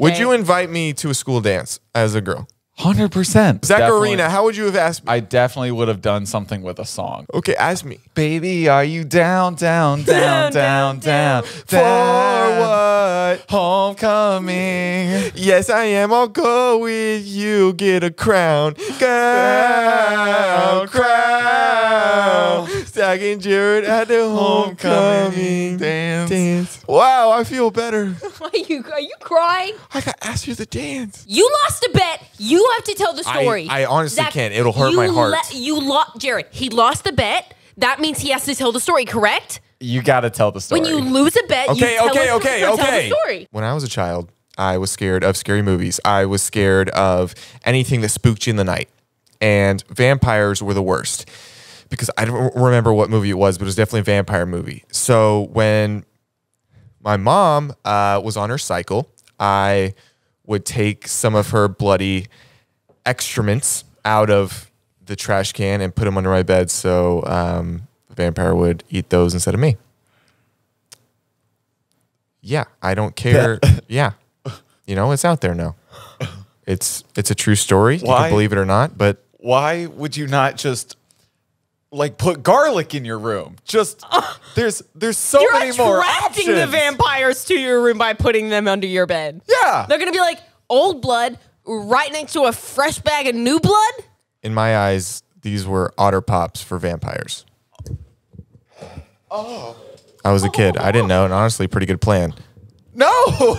Would you invite me to a school dance as a girl? 100%. Zacharina, how would you have asked me? I definitely would have done something with a song. Okay, ask me. Baby, are you down, down, down, down, down, For what? Homecoming. Yes, I am. I'll go with you. Get a crown. Crown. Zach and Jared at the homecoming dance. Wow, I feel better. Are you crying? I got asked you to dance. You lost a bet. You have to tell the story. I honestly Zach, can't. It'll hurt my heart. You lost, Jared. He lost the bet. That means he has to tell the story, correct? You got to tell the story. When you lose a bet, you tell the story. When I was a child, I was scared of scary movies. I was scared of anything that spooked you in the night. And vampires were the worst. Because I don't remember what movie it was, but it was definitely a vampire movie. So when my mom was on her cycle, I would take some of her bloody excrements out of the trash can and put them under my bed so the vampire would eat those instead of me. Yeah, I don't care. Yeah. You know, it's out there now. It's a true story. Why? You can believe it or not, but why would you not just like put garlic in your room? Just there's so many more options. You're attracting the vampires to your room by putting them under your bed. Yeah. They're going to be like old blood right next to a fresh bag of new blood. In my eyes, these were otter pops for vampires. Oh. I was a kid. I didn't know, and honestly, pretty good plan. No,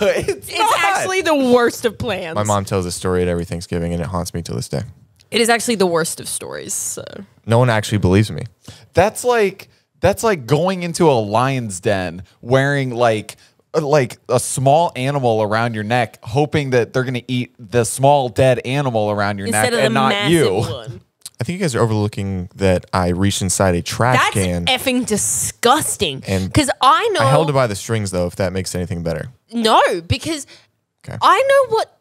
it's not. Actually the worst of plans. My mom tells this story at every Thanksgiving, and it haunts me to this day. It is actually the worst of stories. So. No one actually believes me. That's like going into a lion's den wearing like a small animal around your neck, hoping that they're gonna eat the small dead animal around your neck and not you. One. I think you guys are overlooking that I reached inside a trash can. That's effing disgusting. And because I know I held it by the strings though, if that makes anything better. No, because I know what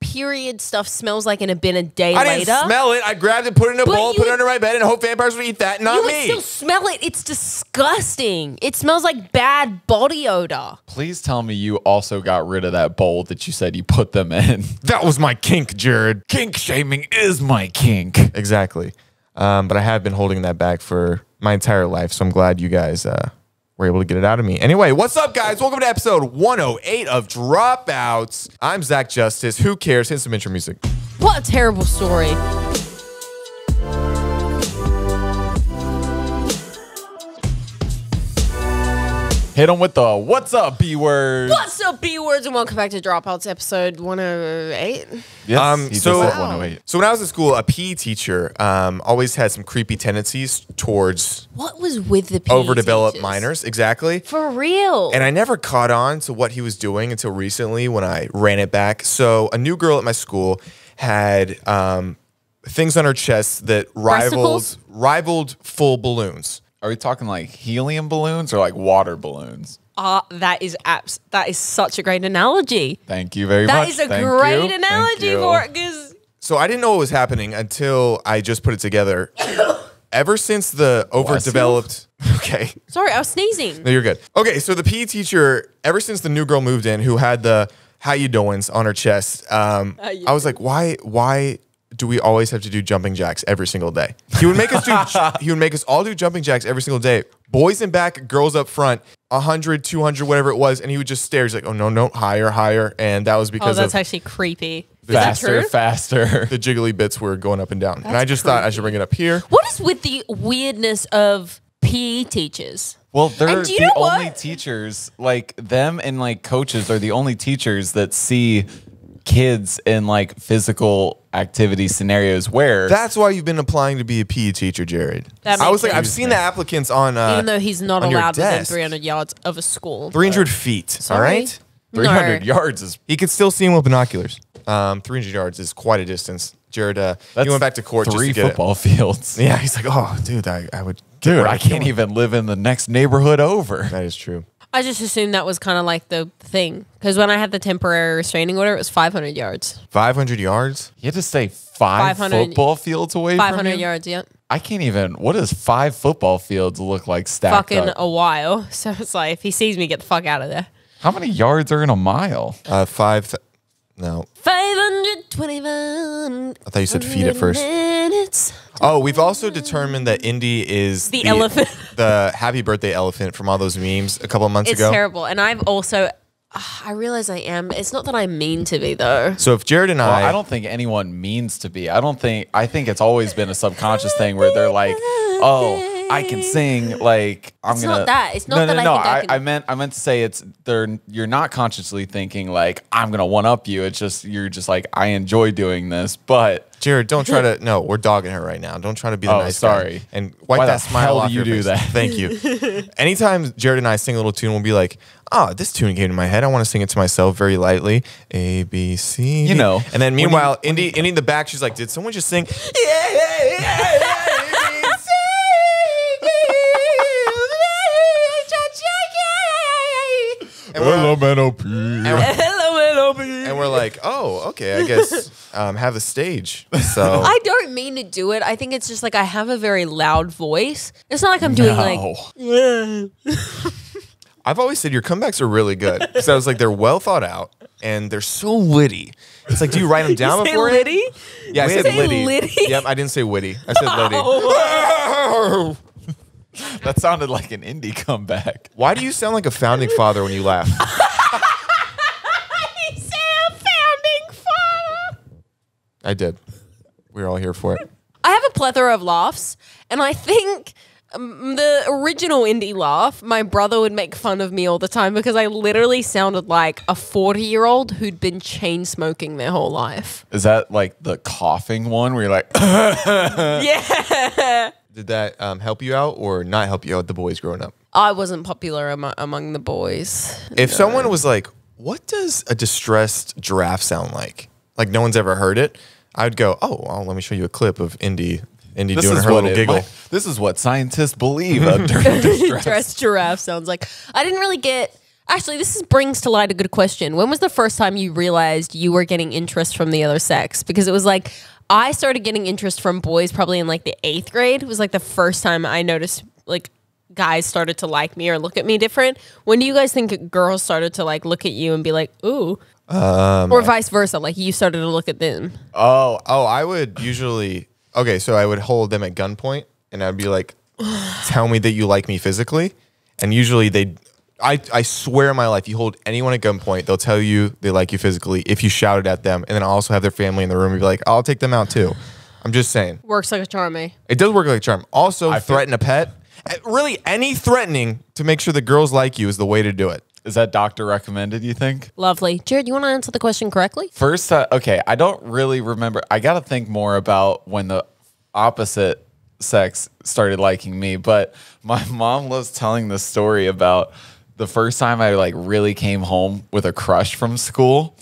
period stuff smells like in a bin a day later. I didn't smell it. I grabbed it, put it in a bowl, put it under my bed, and hope vampires would eat that, not me. You would still smell it. It's disgusting. It smells like bad body odor. Please tell me you also got rid of that bowl that you said you put them in. That was my kink, Jared. Kink shaming is my kink. Exactly. But I have been holding that back for my entire life, so I'm glad you guys were able to get it out of me. Anyway, what's up, guys? Welcome to episode 108 of Dropouts. I'm Zach Justice. Who cares? Hit some intro music. What a terrible story. Hit them with the what's up, B-words. What's up, B-words, and welcome back to Dropouts episode 108. Yes, so 108. So when I was in school, a PE teacher always had some creepy tendencies towards what was with the PE overdeveloped teachers? minors. Exactly. For real. And I never caught on to what he was doing until recently when I ran it back. So a new girl at my school had things on her chest that rivaled full balloons. Are we talking like helium balloons or like water balloons? That is such a great analogy. Thank you very much. That is a great analogy for it. So I didn't know what was happening until I just put it together. Ever since the overdeveloped... Okay. Sorry, I was sneezing. No, you're good. Okay, so the PE teacher, ever since the new girl moved in, who had the how you doings on her chest, I was like, why do we always have to do jumping jacks every single day? He would make us all do jumping jacks every single day. Boys in back, girls up front, 100, 200, whatever it was, and he would just stare. He's like, oh, no, higher, higher. And that was because that's actually creepy. Faster, faster. The jiggly bits were going up and down. And I just thought I should bring it up here. What is with the weirdness of PE teachers? Well, they're the only teachers, like them and like coaches are the only teachers that see kids in like physical activity scenarios where... That's why you've been applying to be a PE teacher, Jared. I was like, I've seen the applicants on even though he's not allowed within 300 yards of a school. 300 feet, all right? 300 yards is... He could still see him with binoculars. 300 yards is quite a distance. Jared, he went back to court just to get 3 football fields. Yeah, he's like, oh, dude, I would... Dude, I can't even live in the next neighborhood over. That is true. I just assumed that was kind of like the thing. Because when I had the temporary restraining order, it was 500 yards. 500 yards? You had to stay 5 football fields away from you? 500 yards, yep. I can't even... What does 5 football fields look like stacked Fucking up? a while. So it's like, if he sees me, get the fuck out of there. How many yards are in a mile? 5... No. 521. I thought you said feet at first. Minutes. Oh, we've also determined that Indy is The elephant. the happy birthday elephant from all those memes a couple of months It's ago. terrible. And I've also, I realize I am. It's not that I mean to be, though. So if Jared and Well, I don't think anyone means to be. I think it's always been a subconscious thing where they're like, oh, I can sing. Like I'm It's gonna. not that. It's not that I No. think I can- I meant to say you're not consciously thinking like I'm gonna one up you. It's just you're just like I enjoy doing this, but. Jared, don't try to. No, we're dogging her right now. Don't try to be the nice sorry. guy. And wipe Why that the smile hell off do you your do face. that? Thank you. Anytime Jared and I sing a little tune, we'll be like, "Oh, this tune came to my head. I want to sing it to myself very lightly. A B C." You know. And then meanwhile, Indy in the back, she's like, "Did someone just sing?" And we're, and we're like, oh, okay, I guess have the stage. So I don't mean to do it. I think it's just like I have a very loud voice. It's not like I'm doing like. I've always said your comebacks are really good. So I was like, they're well thought out and they're so witty. It's like, do you write them down You say before Liddy? it? Yeah, I You said say Liddy. Liddy? Yep, I didn't say witty. I said Liddy. That sounded like an indie comeback. Why do you sound like a founding father when you laugh? You say a founding father. I did. We were all here for it. I have a plethora of laughs, and I think the original indie laugh, my brother would make fun of me all the time because I literally sounded like a 40-year-old who'd been chain smoking their whole life. Is that like the coughing one where you're like, Yeah. Did that help you out or not help you out, the boys growing up? I wasn't popular among the boys. If someone was like, what does a distressed giraffe sound like? Like no one's ever heard it. I would go, oh, well, let me show you a clip of Indy doing her little giggle. This is what scientists believe a distress. Dressed giraffe sounds like. I didn't really get. Actually, brings to light a good question. When was the first time you realized you were getting interest from the other sex? Because it was like I started getting interest from boys probably in like the 8th grade. It was like the first time I noticed like guys started to like me or look at me different. When do you guys think girls started to like look at you and be like, ooh? Or vice versa, like you started to look at them. Oh, I would usually, okay, so I would hold them at gunpoint and I'd be like, tell me that you like me physically. And usually I swear in my life, you hold anyone at gunpoint, they'll tell you they like you physically if you shouted at them. And then I'll also have their family in the room and be like, I'll take them out too. I'm just saying. Works like a charm, eh? It does work like a charm. Also, threaten a pet. Really, any threatening to make sure the girls like you is the way to do it. Is that doctor recommended, you think? Lovely. Jared, you want to answer the question correctly? First, okay, I don't really remember. I got to think more about when the opposite sex started liking me. But my mom loves telling this story about the first time I like really came home with a crush from school.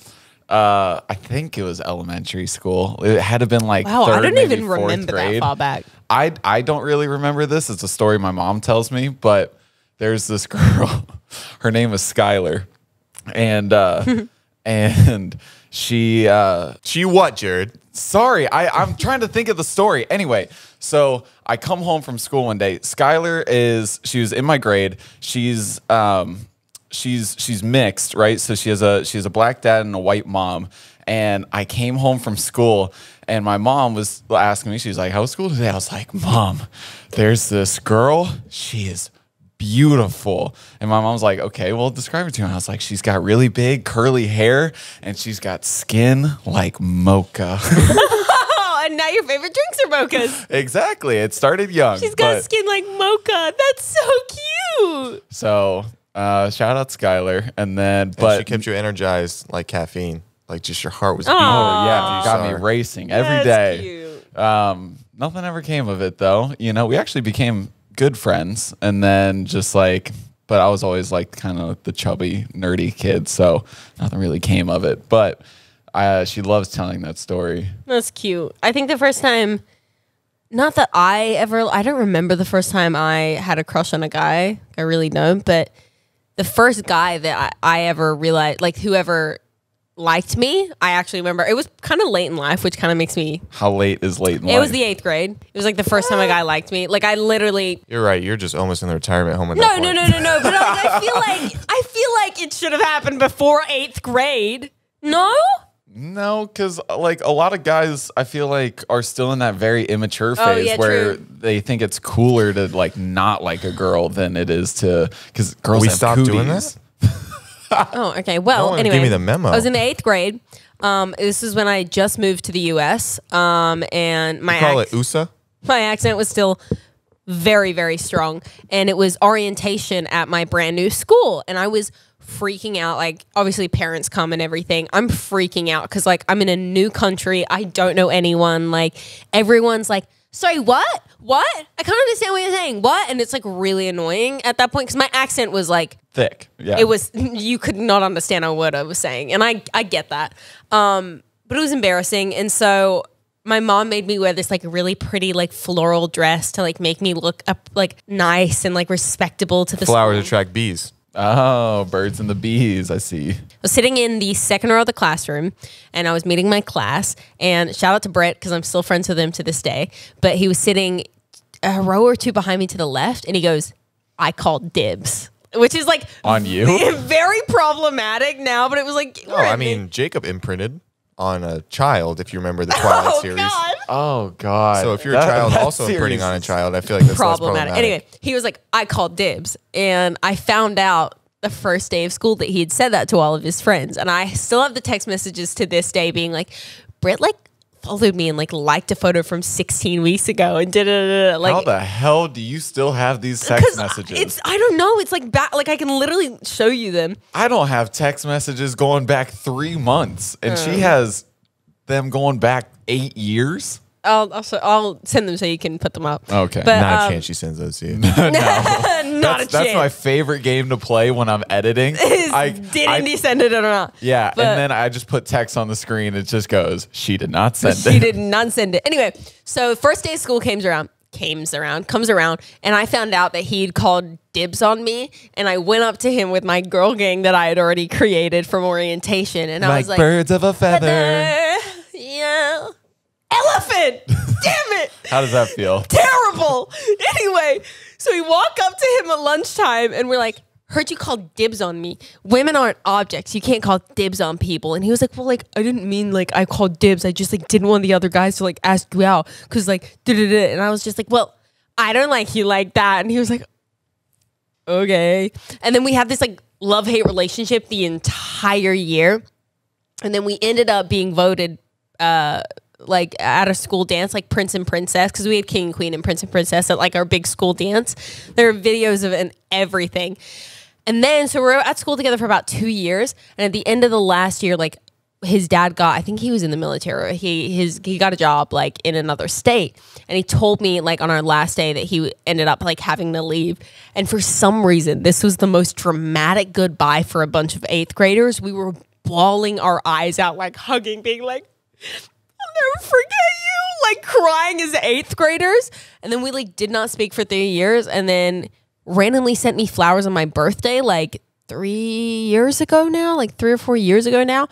I think it was elementary school. It had to have been like Wow, third, I don't maybe even fourth remember grade. that far back. I don't really remember this. It's a story my mom tells me, but there's this girl. Her name is Skylar, and and she what, Jared? Sorry, I'm trying to think of the story. Anyway, so I come home from school one day. Skylar she was in my grade. She's mixed, right? So she has a black dad and a white mom. And I came home from school and my mom was asking me, she's like, how was school today? I was like, Mom, there's this girl. She is beautiful. And my mom's like, okay, well, describe it to me. And I was like, she's got really big curly hair and she's got skin like mocha. Oh, and now your favorite drinks are mochas. Exactly. It started young. She's got skin like mocha. That's so cute. So shout out Skylar. And then, But she kept you energized like caffeine. Like just your heart was beating. Oh yeah, got me racing every day. Cute. Nothing ever came of it though. You know, we actually became good friends, and then just like, but I was always like kind of the chubby, nerdy kid, so nothing really came of it. But she loves telling that story. That's cute. I think the first time, not that I don't remember the first time I had a crush on a guy. I really don't. But the first guy that I ever realized, like whoever liked me, I actually remember. It was kind of late in life, which kind of makes me. How late is late in life? It was the 8th grade. It was like the first time a guy liked me. Like I literally. You're right. You're just almost in the retirement home at No. that point. But I feel like it should have happened before 8th grade. No. No, because like a lot of guys, I feel like are still in that very immature phase Oh, yeah, where true. they think it's cooler to like not like a girl than it is to because girls We have stopped doing cooties. that? Oh, okay. Well, one anyway, gave me the memo. I was in the 8th grade. This is when I just moved to the U.S. And my Call it USA? my accent was still very, very strong. And it was orientation at my brand new school. And I was freaking out. Like, obviously, parents come and everything. I'm freaking out because, like, I'm in a new country. I don't know anyone. Like, everyone's like, sorry, what? What? I can't understand what you're saying. What? And it's, like, really annoying at that point because my accent was, like, Thick. Yeah. it was, you could not understand a word I was saying. And I get that. But it was embarrassing. And so my mom made me wear this like really pretty like floral dress to like make me look up like nice and like respectable to the Flowers school. attract bees. Oh, birds and the bees. I see. I was sitting in the second row of the classroom and I was meeting my class, and shout out to Brett because I'm still friends with him to this day. But he was sitting a row or two behind me to the left, and he goes, I called dibs. Which is like On you? very problematic now, but it was like, Oh, I mean, Jacob imprinted on a child, if you remember the Twilight oh series. God. Oh God. So if you're a child that also imprinting series on a is- child, I feel like that's Problematic. less problematic. Anyway, he was like, I called dibs. And I found out the first day of school that he had said that to all of his friends. And I still have the text messages to this day being like, Britt like followed me and like liked a photo from 16 weeks ago and like How the hell do you still have these text messages? it's I don't know, it's like back, like I can literally show you them. I don't have text messages going back 3 months, and she has them going back 8 years. I'll send them so you can put them up. Okay. But, Not a chance she sends those to you. not a That's chance. my favorite game to play when I'm editing. Didn't he send it or not? Yeah, But- and then I just put text on the screen. It just goes, she did not send She it. did not send it. Anyway, so first day of school comes around, and I found out that he'd called dibs on me, and I went up to him with my girl gang that I had already created from orientation, and I Like was like, birds of a feather. yeah, elephant, damn it. How does that feel? Terrible. Anyway, so we walk up to him at lunchtime and we're like, heard you call dibs on me. Women aren't objects. You can't call dibs on people. And he was like, well, like, I didn't mean like I called dibs. I just like didn't want the other guys to like ask you out because like da-da-da. And I was just like, well, I don't like you like that. And he was like, okay. And then we had this like love-hate relationship the entire year. And then we ended up being voted like at a school dance, like Prince and Princess, because we had King and Queen and Prince and Princess at like our big school dance. There are videos of it and everything. And then, so we're at school together for about 2 years. And at the end of the last year, like his dad got, I think he was in the military. He got a job like in another state. And he told me like on our last day that he ended up like having to leave. And for some reason, this was the most dramatic goodbye for a bunch of 8th graders. We were bawling our eyes out, like hugging, being like, I'll never forget you, like crying as 8th graders. And then we like did not speak for 3 years, and then randomly sent me flowers on my birthday like 3 years ago now, like 3 or 4 years ago now.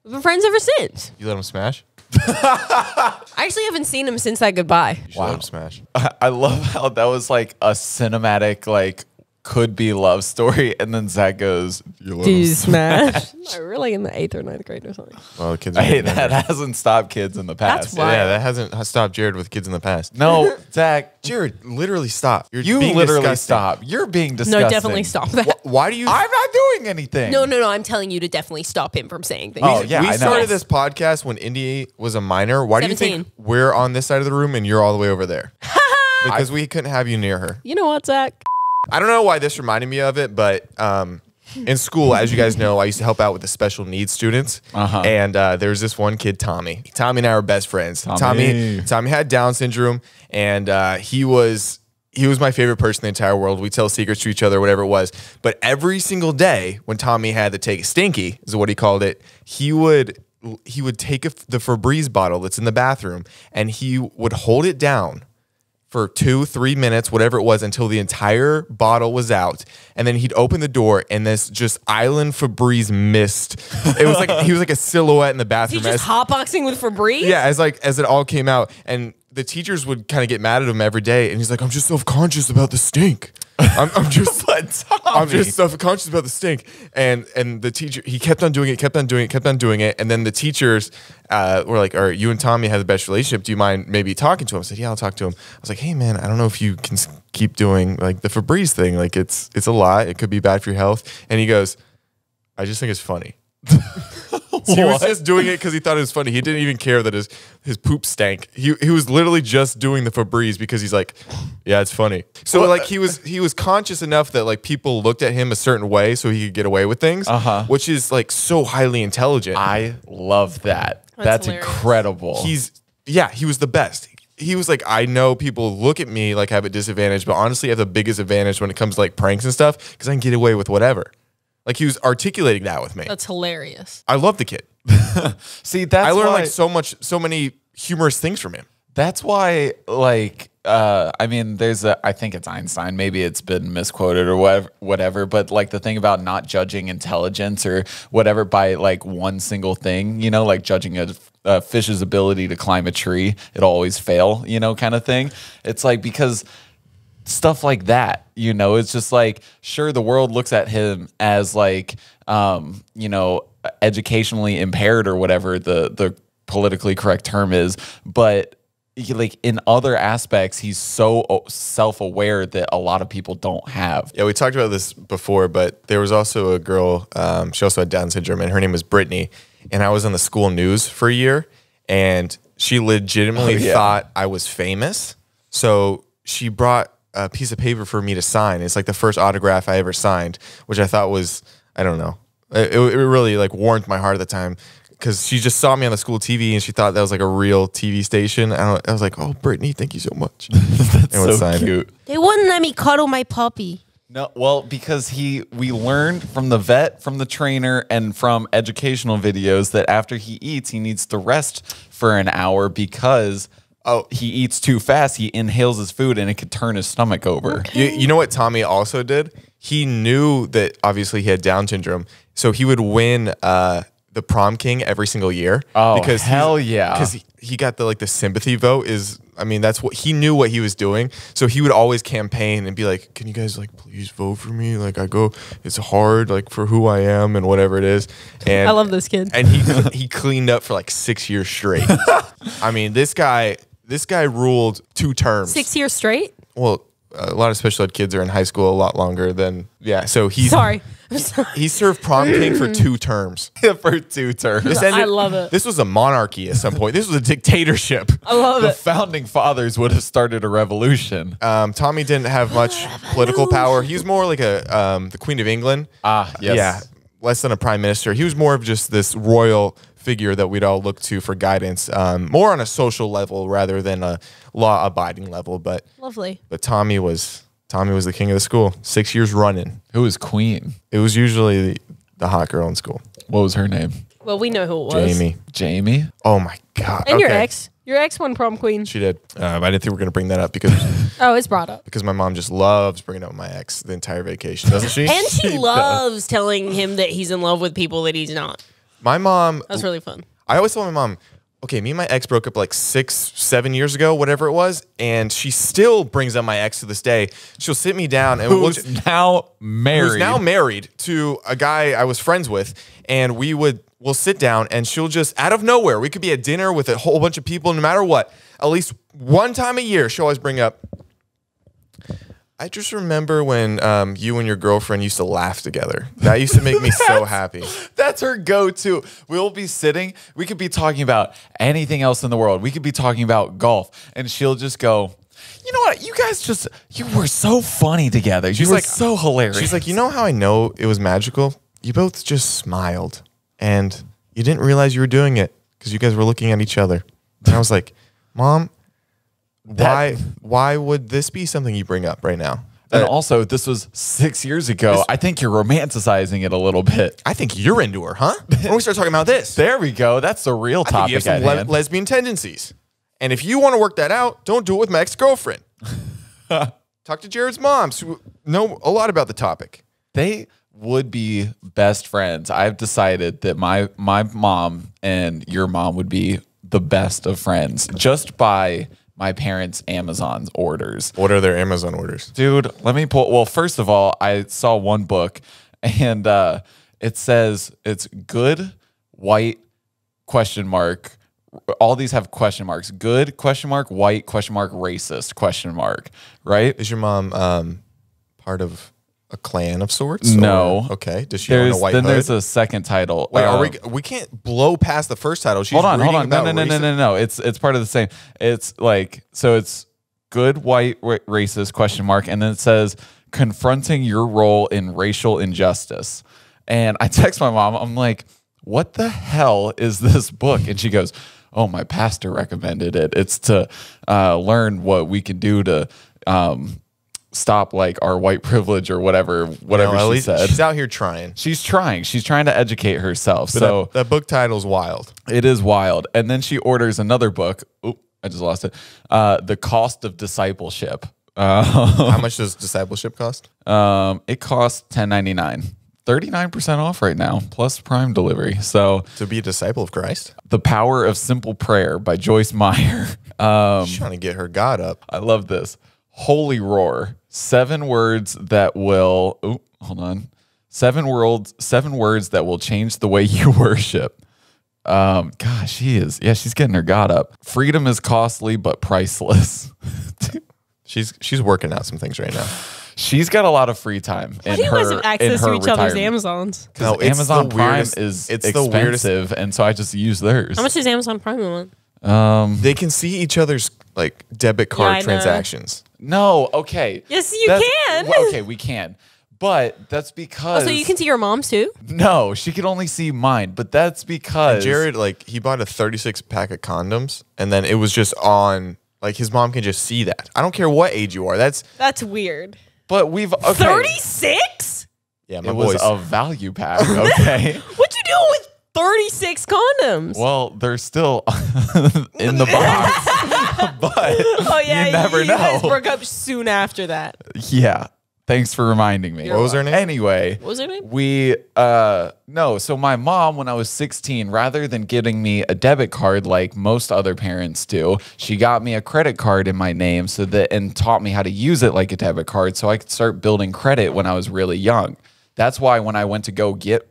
We've been friends ever since. You let him smash? I actually haven't seen him since that goodbye. You should let him smash. I love how that was like a cinematic, like, could be love story. And then Zach goes, you let Do him you smash? We're like in the 8th or 9th grade or something. Well, the kids. Hey, that hasn't stopped kids in the past. That's why. Yeah, that hasn't stopped Jared with kids in the past. No, Zach, Jared, literally stop. you being literally disgusting. stop. You're being disgusting. No, definitely stop that. Why do you? I'm not doing anything. No, I'm telling you to definitely stop him from saying things. Oh, yeah, we I know. started this podcast when Indy was a minor. Why do you 17. think we're on this side of the room and you're all the way over there? Because we couldn't have you near her. You know what, Zach? I don't know why this reminded me of it, but in school, as you guys know, I used to help out with the special needs students. And there was this one kid, Tommy. Tommy and I were best friends. Tommy had Down syndrome, and he was my favorite person in the entire world. We tell secrets to each other, whatever it was. But every single day when Tommy had to take a stinky, is what he called it, he would take the Febreze bottle that's in the bathroom, and he would hold it down for 2-3 minutes, whatever it was, until the entire bottle was out. And then he'd open the door, and this just island Febreze mist. It was like he was like a silhouette in the Is bathroom. he just hotboxing with Febreze? Yeah, as it all came out. And the teachers would kind of get mad at him every day, and he's like, I'm just self-conscious about the stink. I'm just self-conscious about the stink. And the teacher, he kept on doing it. And then the teachers were like, all right, you and Tommy have the best relationship. Do you mind maybe talking to him? I said, yeah, I'll talk to him. I was like, hey man, I don't know if you can keep doing like the Febreze thing. Like it's a lot. It could be bad for your health. And he goes, I just think it's funny. So he was just doing it because he thought it was funny. He didn't even care that his poop stank. He was literally just doing the Febreze because he's like, yeah, it's funny. So like he was conscious enough that like people looked at him a certain way so he could get away with things, which is like so highly intelligent. I love that. That's incredible. He was the best. He was like, I know people look at me like I have a disadvantage, but honestly I have the biggest advantage when it comes to like pranks and stuff because I can get away with whatever. Like he was articulating that with me. That's hilarious. I love the kid. See, I learned like so many humorous things from him. That's why, like, I mean, I think it's Einstein. Maybe it's been misquoted or whatever. But like the thing about not judging intelligence or whatever by like one single thing, you know, like judging a fish's ability to climb a tree, it'll always fail, you know, kind of thing. It's like because stuff like that, you know, it's just like, sure, the world looks at him as like, you know, educationally impaired or whatever the politically correct term is, but like in other aspects, he's so self-aware that a lot of people don't have. Yeah, we talked about this before, but there was also a girl, she also had Down syndrome, and her name was Brittany, and I was on the school news for a year, and she legitimately thought I was famous, so she brought a piece of paper for me to sign. It's like the first autograph I ever signed, which I thought was, I don't know, it really like warmed my heart at the time because she just saw me on the school TV and she thought that was like a real TV station. I was like, oh, Brittany, thank you so much. That's so cute. They wouldn't let me cuddle my puppy. No, well, because we learned from the vet, from the trainer, and from educational videos that after he eats, he needs to rest for an hour because he eats too fast. He inhales his food and it could turn his stomach over. Okay. You know what Tommy also did? He knew that obviously he had Down syndrome, so he would win the prom king every single year. Oh, because hell yeah! Because he got the sympathy vote. That's what he knew what he was doing. So he would always campaign and be like, "Can you guys like please vote for me? Like it's hard like for who I am and whatever it is." And I love this kid. And he cleaned up for like 6 years straight. I mean, this guy ruled 2 terms. 6 years straight? Well, a lot of special ed kids are in high school a lot longer than, so he's... Sorry. He served prom king for 2 terms. For 2 terms. I love it. This was a monarchy at some point. This was a dictatorship. I love it. The founding fathers would have started a revolution. Tommy didn't have much political power. He was more like the Queen of England. Yes. Yeah, less than a prime minister. He was more of just this royal figure that we'd all look to for guidance, more on a social level rather than a law-abiding level. But lovely. But Tommy was the king of the school, 6 years running. Who was queen? It was usually the hot girl in school. What was her name? Well, we know who it was. Jamie? Oh my God. And your ex. Your ex won prom queen. She did. I didn't think we were going to bring that up because... it's brought up. Because my mom just loves bringing up my ex the entire vacation, doesn't she? And she loves telling him that he's in love with people that he's not. My mom... That's really fun. I always tell my mom, okay, me and my ex broke up like 7 years ago, whatever it was, and she still brings up my ex to this day. She'll sit me down and who's now married to a guy I was friends with, and we'll sit down and she'll just out of nowhere, we could be at dinner with a whole bunch of people, no matter what, at least one time a year, she'll always bring up, I just remember when you and your girlfriend used to laugh together. That used to make me so happy. That's her go-to. We'll be sitting. We could be talking about anything else in the world. We could be talking about golf. And she'll just go, you know what? You guys you were so funny together. You were so hilarious. She's like, you know how I know it was magical? You both just smiled. And you didn't realize you were doing it because you guys were looking at each other. And I was like, Mom... Why would this be something you bring up right now? And also, this was 6 years ago. I think you're romanticizing it a little bit. I think you're into her, huh? When we start talking about this. There we go. That's the real topic. I think you have some lesbian tendencies. And if you want to work that out, don't do it with my ex-girlfriend. Talk to Jared's moms who know a lot about the topic. They would be best friends. I've decided that my mom and your mom would be the best of friends just by my parents' Amazon orders. What are their Amazon orders? Dude, let me pull. Well, first of all, I saw one book and it says it's good, white, question mark. All these have question marks. Good, question mark, white, question mark, racist, question mark. Right? Is your mom part of a clan of sorts? No. Or, okay. Does she own a white hood? There's a second title. Wait, we can't blow past the first title. She's hold on. No. It's part of the same. It's like, so it's good, white, racist, question mark. And then it says confronting your role in racial injustice. And I text my mom. I'm like, what the hell is this book? And she goes, oh, my pastor recommended it. It's to learn what we can do to stop like our white privilege or whatever she said. She's out here trying. She's trying to educate herself. But so that book title's wild. It is wild. And then she orders another book. Oop, I just lost it. The Cost of Discipleship. How much does discipleship cost? It costs $10.99. 39% off right now, plus Prime delivery. So to be a disciple of Christ? The Power of Simple Prayer by Joyce Meyer. She's trying to get her God up. I love this. Holy Roar. 7 words that will. Oh, hold on. 7 words that will change the way you worship. Gosh, she's getting her God up. Freedom is costly but priceless. She's working out some things right now. She's got a lot of free time. How do you guys have access to each other's Amazons? Because Amazon Prime is expensive, and so I just use theirs. How much is Amazon Prime a month? They can see each other's like debit card transactions. No, okay. Yes, you can. Okay, we can. But that's because... Oh, so you can see your mom's too? No, she can only see mine. But that's because... And Jared, like, he bought a 36 pack of condoms, and then it was just on... Like, his mom can just see that. I don't care what age you are. That's weird. But we've... Okay. 36? Yeah, my it boys. was a value pack, okay? What you doing with 36 condoms? Well, they're still in the box. But you never know. You guys broke up soon after that. Yeah. Thanks for reminding me. What was her name? Anyway. What was her name? No, so my mom, when I was 16, rather than getting me a debit card like most other parents do, she got me a credit card in my name and taught me how to use it like a debit card so I could start building credit when I was really young. That's why when I went to go get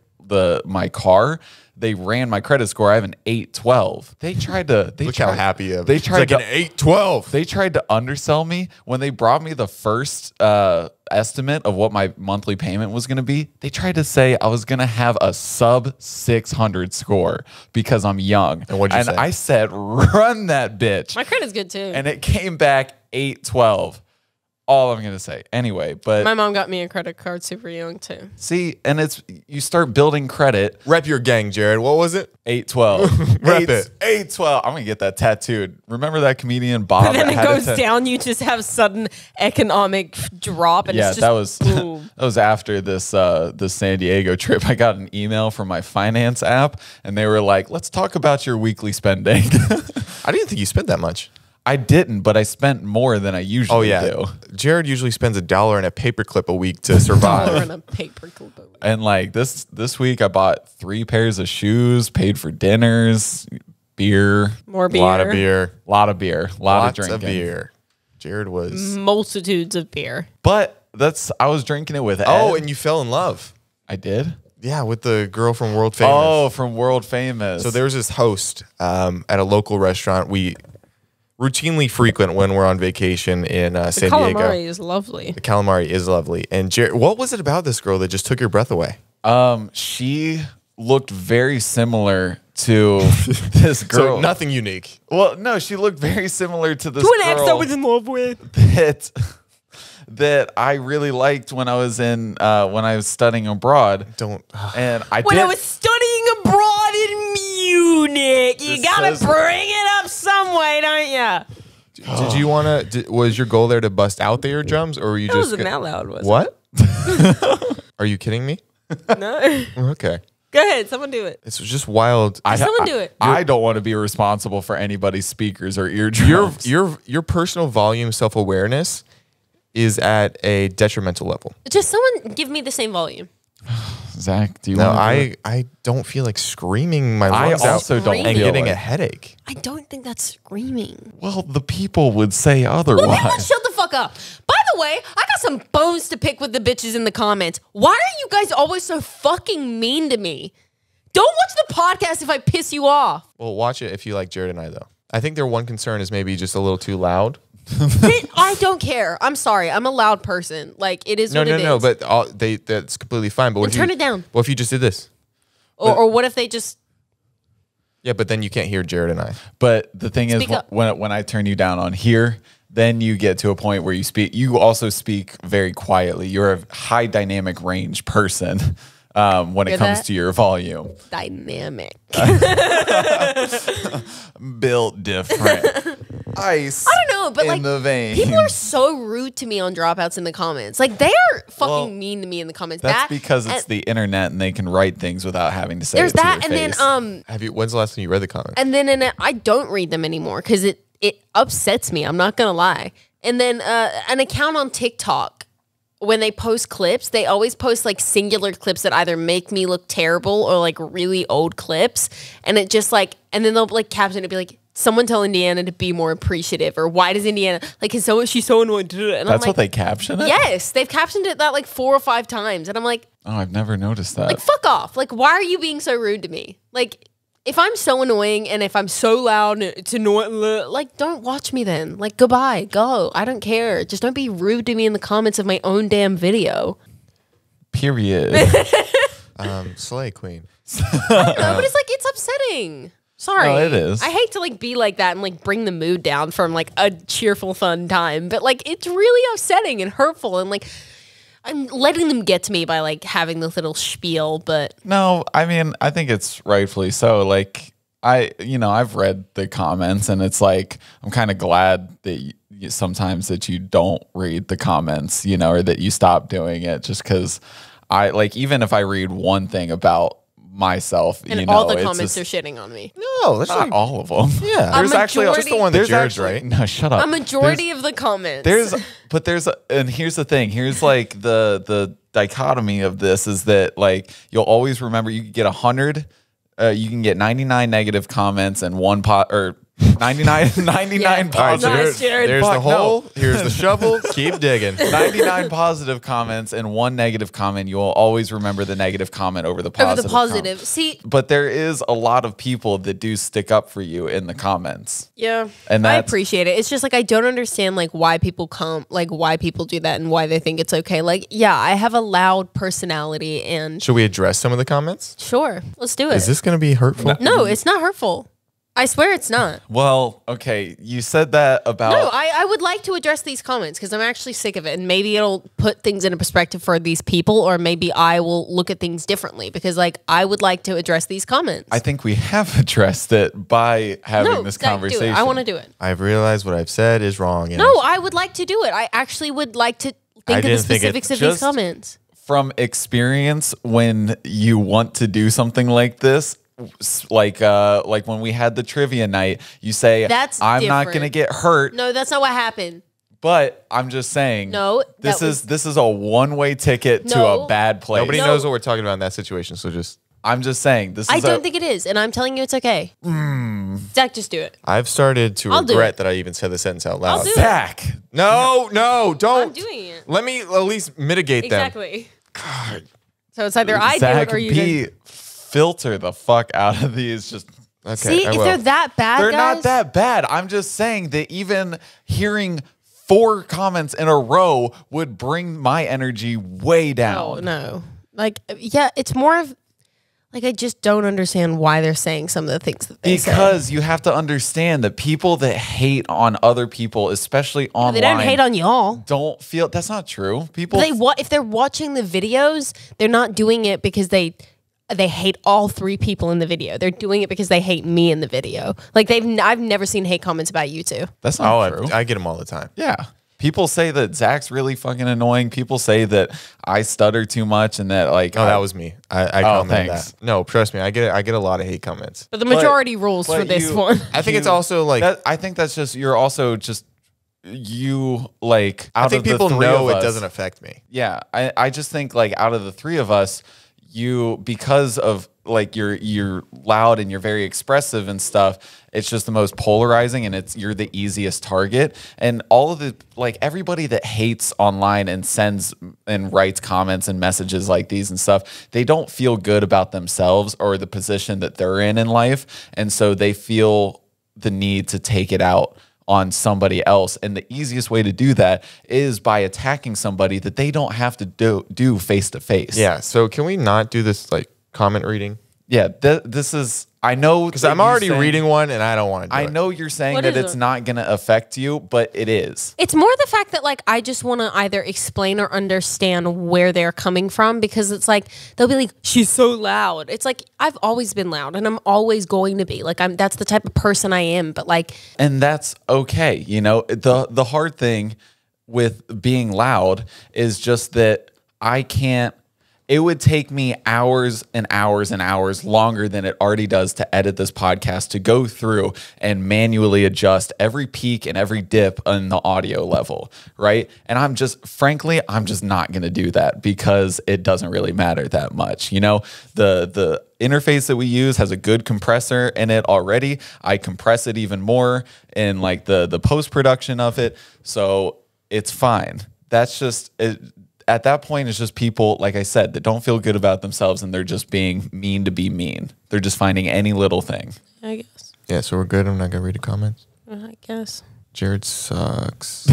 my car, they ran my credit score. I have an 812. They tried to. Look how happy you are. They tried like an 812. They tried to undersell me when they brought me the first estimate of what my monthly payment was going to be. They tried to say I was going to have a sub 600 score because I'm young. And what'd you say? I said, run that bitch. My credit's good too. And it came back 812. All I'm gonna say. Anyway, but my mom got me a credit card super young too. See, and you start building credit. Rep your gang, Jared. What was it? 812. Rep it. 812. I'm gonna get that tattooed. Remember that comedian Bob? And then it goes down. You just have sudden economic drop, and it's just that was boom. that was after this San Diego trip. I got an email from my finance app, and they were like, "Let's talk about your weekly spending." I didn't think you spent that much. I didn't, but I spent more than I usually do. Jared usually spends $1 and a paperclip a week to survive. $1 and a paperclip a week. And like this week, I bought 3 pairs of shoes, paid for dinners, beer, more beer, a lot of beer, lot of drinking, lots of beer. Jared was multitudes of beer, but I was drinking it with Ed. Oh, and you fell in love. I did. Yeah, with the girl from World Famous. Oh, from World Famous. So there was this host at a local restaurant we routinely frequent when we're on vacation in San Diego. The calamari is lovely. The calamari is lovely. And Jared, what was it about this girl that just took your breath away? She looked very similar to this girl. So nothing unique. Well, no, she looked very similar to this to an girl ex I was in love with. That I really liked when I was studying abroad. When I was studying abroad in Munich. You gotta bring it up some way, don't you? Did you want to? Was your goal there to bust out the eardrums, or were you that just? Wasn't that loud? Was what? Are you kidding me? No. Okay. Go ahead, someone do it. It's just wild. Someone do it. I don't want to be responsible for anybody's speakers or eardrums. Your personal volume self-awareness is at a detrimental level. Just someone give me the same volume. Zach, do you No, want to I don't feel like screaming my I lungs out also don't Screaming. and feel getting like, a headache. I don't think that's screaming. Well, the people would say otherwise. Well, people shut the fuck up. By the way, I got some bones to pick with the bitches in the comments. Why are you guys always so fucking mean to me? Don't watch the podcast if I piss you off. Well, watch it if you like Jared and I, though. I think their one concern is maybe just a little too loud. I don't care. I'm sorry. I'm a loud person. Like, it is what it is. No, but that's completely fine. But what if turn you, it down. What if you just did this? Or what if they just... Yeah, but then you can't hear Jared and I. But the thing is, Speak up. when I turn you down on here, then you get to a point where you speak. You also speak very quietly. You're a high dynamic range person when it Hear comes that? to your volume. Dynamic. Built different. Ice. I don't know, but in like the vein. people are so rude to me on Dropouts in the comments. Like they are fucking mean to me in the comments. That's because it's and the internet and they can write things without having to say there's it to that, your and face. then When's the last time you read the comments? I don't read them anymore because it upsets me. I'm not gonna lie. And then an account on TikTok, when they post clips, they always post like singular clips that either make me look terrible or like really old clips, and it just like, and then they'll like caption it, be like, someone tell Indiana to be more appreciative, or why does Indiana like she's so annoying to do it. And That's I'm what like, they caption it? yes, they've captioned it that like 4 or 5 times, and I'm like, Oh, I've never noticed that. like fuck off. Like, why are you being so rude to me? Like, if I'm so annoying and if I'm so loud and it's annoying, like, don't watch me then. Like, goodbye, go. I don't care. Just don't be rude to me in the comments of my own damn video. Period. Slay Queen. No, but it's like, it's upsetting. Sorry. No, it is. I hate to like be like that and like bring the mood down from like a cheerful, fun time, but like it's really upsetting and hurtful, and like I'm letting them get to me by like having this little spiel, but No, I mean, I think it's rightfully so. Like, I've read the comments, and it's like, I'm kind of glad that sometimes that you don't read the comments, or that you stop doing it, just because I like, even if I read one thing about myself, and all the it's comments just- are shitting on me. No, that's not all of them. Yeah, A there's actually majority- just the one that There's Jared's actually, right. no, shut up. A majority of the comments. And here's the thing. Here's like the dichotomy of this is that like you'll always remember you can get 100, you can get 99 negative comments and 99 Yeah. positive. Nice, Jared. There's the Fuck, hole. no. Here's the shovel. Keep digging. 99 positive comments and 1 negative comment. You will always remember the negative comment over the over positive. the positive. comment. See, But there is a lot of people that do stick up for you in the comments. yeah, And I that's- appreciate it. It's just like I don't understand like why people why people do that and why they think it's okay. Like, yeah, I have a loud personality, and Should we address some of the comments? sure, let's do it. Is this going to be hurtful? No, it's not hurtful. I swear it's not. Well, okay, you said that about No, I would like to address these comments because I'm actually sick of it, and maybe it'll put things in a perspective for these people, or maybe I will look at things differently because like I would like to address these comments. I think we have addressed it by having this Zach, do it. conversation. I want to do it. I've realized what I've said is wrong. And No, I would like to do it. I actually would like to think of the didn't think it- specifics of these just- comments. From experience, when you want to do something like this, like when we had the trivia night, you say, That's I'm not different. going to get hurt, No, that's not what happened. but I'm just saying, No, this that is a one-way ticket to No. a bad place. Nobody No. knows what we're talking about in that situation. So just, I'm just saying, this is I don't think it is, and I'm telling you it's okay. Zach, just do it. I've started to I'll do regret it. that I even said the sentence out I'll loud. do it. Zach. No, don't. I'm doing it. Let me at least mitigate them. Exactly. So it's either I Zach, do it or you B, do. filter the fuck out of these. Just Okay, See, I if will. they're that bad, they're guys, not that bad. I'm just saying that even hearing 4 comments in a row would bring my energy way Oh down. no. Like, yeah, it's more of like I just don't understand why they're saying some of the things that they say. Because you have to understand that people that hate on other people, especially online, They don't hate on y'all. don't feel that's not true. People If they're watching the videos, they're not doing it because they hate all 3 people in the video. They're doing it because they hate me in the video. Like I've never seen hate comments about you two. that's not Oh, true. I get them all the time. Yeah. People say that Zach's really fucking annoying. People say that I stutter too much and that like Oh, that was me. I commented thanks. that. No, trust me. I get a lot of hate comments. But the majority rules for but this you- one. I think it's also like I think that's just you're also just you like out I think of the people 3 know of it us- doesn't affect me. Yeah, I just think like out of the 3 of us, you, because of like you're loud and you're very expressive and stuff, it's just the most polarizing, and you're the easiest target. And all of the, like, everybody that hates online and sends and writes comments and messages like these and stuff, they don't feel good about themselves or the position that they're in life, and so they feel the need to take it out on somebody else. And the easiest way to do that is by attacking somebody that they don't have to do face to face. Yeah. So can we not do this like comment reading? Yeah, this is, I know, because I'm already reading one and I don't want to do I it. know you're saying What that is it's it? not going to affect you, but it is. It's more the fact that like I just want to either explain or understand where they're coming from, because it's like they'll be like, she's so loud. It's like I've always been loud and I'm always going to be like, that's the type of person I am. But like, And that's okay. You know, the hard thing with being loud is just that it would take me hours and hours and hours longer than it already does to edit this podcast, to go through and manually adjust every peak and every dip in the audio level, right? And I'm just not going to do that because it doesn't really matter that much. You know, the interface that we use has a good compressor in it already. I compress it even more in like the post-production of it. So it's fine. That's just it. At that point, it's just people, like I said, that don't feel good about themselves, and they're just being mean to be mean. They're just finding any little thing. I guess. Yeah, so we're good. I'm not gonna read the comments. I guess. Jared sucks.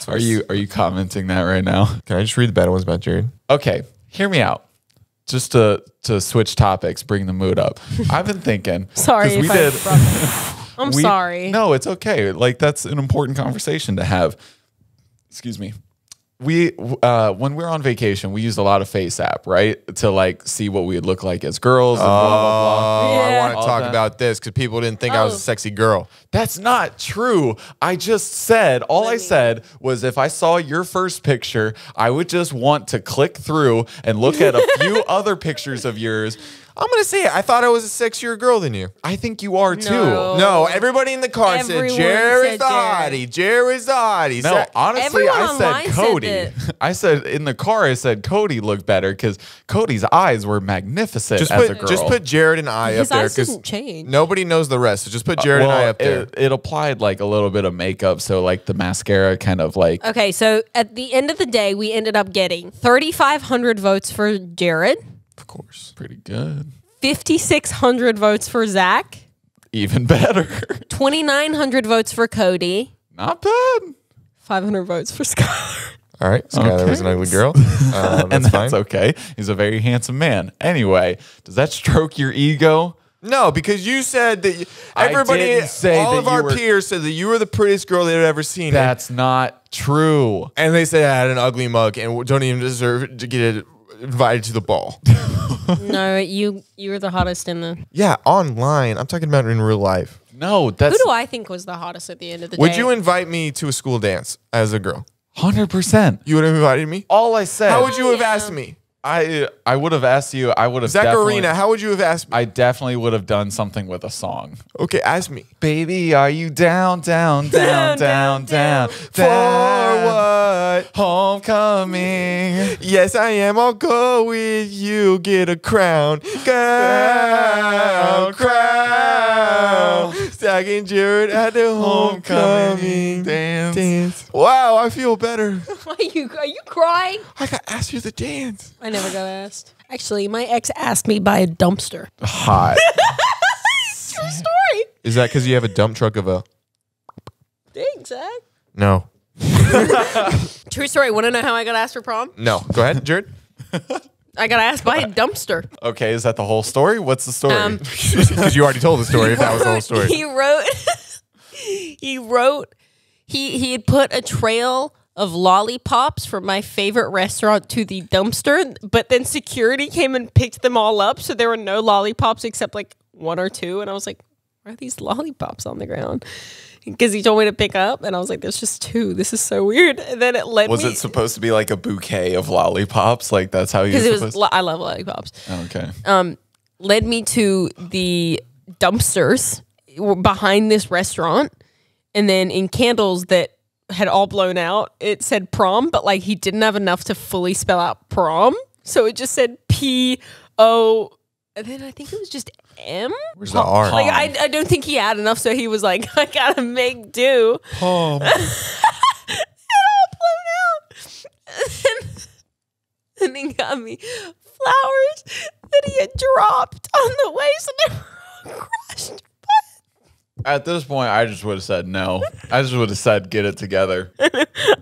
Are you commenting that right now? Can I just read the bad ones about Jared? Okay, hear me out. Just to switch topics, bring the mood up. I've been thinking. Sorry 'cause if I brought that up. I'm sorry. No, it's okay. Like, that's an important conversation to have. Excuse me. When we're on vacation, we used a lot of Face app, right? To like see what we'd look like as girls and blah, blah, blah. Oh, I Yeah. want to All talk that. about this because people didn't think I was a sexy girl. That's not true. I just said, all I said was if I saw your first picture, I would just want to click through and look at a few other pictures of yours. I'm gonna say it. I thought I was a sexier girl than you. I think you are too. No. No, everybody in the car said Everyone Jared's said the hottie. Jared's the hottie. No, honestly, Everyone I said online said Cody. that. I said in the car, I said Cody looked better because Cody's eyes were magnificent as a girl. just put Jared and I His up there eyes because didn't change. nobody knows the rest. So just put Jared and I up there. It applied like a little bit of makeup, so like the mascara kind of like. Okay, so at the end of the day, we ended up getting 3,500 votes for Jared, Of course. Pretty good. 5,600 votes for Zach, Even better. 2,900 votes for Cody, Not bad. 500 votes for Skylar. All right. Skylar Okay. was an ugly girl. And That's fine. that's okay. He's a very handsome man. Anyway, does that stroke your ego? No, because you said that I everybody, didn't say all that of you our were- peers said that you were the prettiest girl they'd ever seen. That's not true. And they said I had an ugly mug and don't even deserve to get invited to the ball. No, you were the hottest in the. Yeah, online. I'm talking about in real life. No, that's Who do I think was the hottest at the end of the day? Would you invite me to a school dance as a girl? 100%. You would have invited me? All I said. How would you have yeah. asked me? I would have asked you. I would have Zacharina, how would you have asked me? I definitely would have done something with a song. Okay, ask me. Baby, are you down, down, down, down, down, For what? Homecoming. Yes, I am. I'll go with you. Get a crown. Crown. Zach and Jared at the homecoming dance. Wow, I feel better. Are you crying? I got asked you the dance. I never got asked. Actually, my ex asked me by a dumpster. Hot. True story. Is that because you have a dump truck of a... Thanks, Zach. No. True story. Want to know how I got asked for prom? No. Go ahead, Jared. I got asked by a dumpster. Okay, is that the whole story? What's the story? Because you already told the story if that was the whole story. He had put a trail of lollipops from my favorite restaurant to the dumpster, but then security came and picked them all up, so there were no lollipops except like one or two, and I was like, why are these lollipops on the ground? Because he told me to pick up, and I was like, there's just two. This is so weird. And then it led Was me... it supposed to be like a bouquet of lollipops? Like that's how you Because it supposed was... I love lollipops. Okay. Led me to the dumpsters behind this restaurant, and then in candles that had all blown out, it said prom, but like he didn't have enough to fully spell out prom, so it just said P-O, and then I think it was just M. Where's the R? Like I don't think he had enough, so he was like, I gotta make do. Palm. And he got me flowers that he had dropped on the way, so they were all crushed. At this point, I just would have said no. I just would have said, get it together. I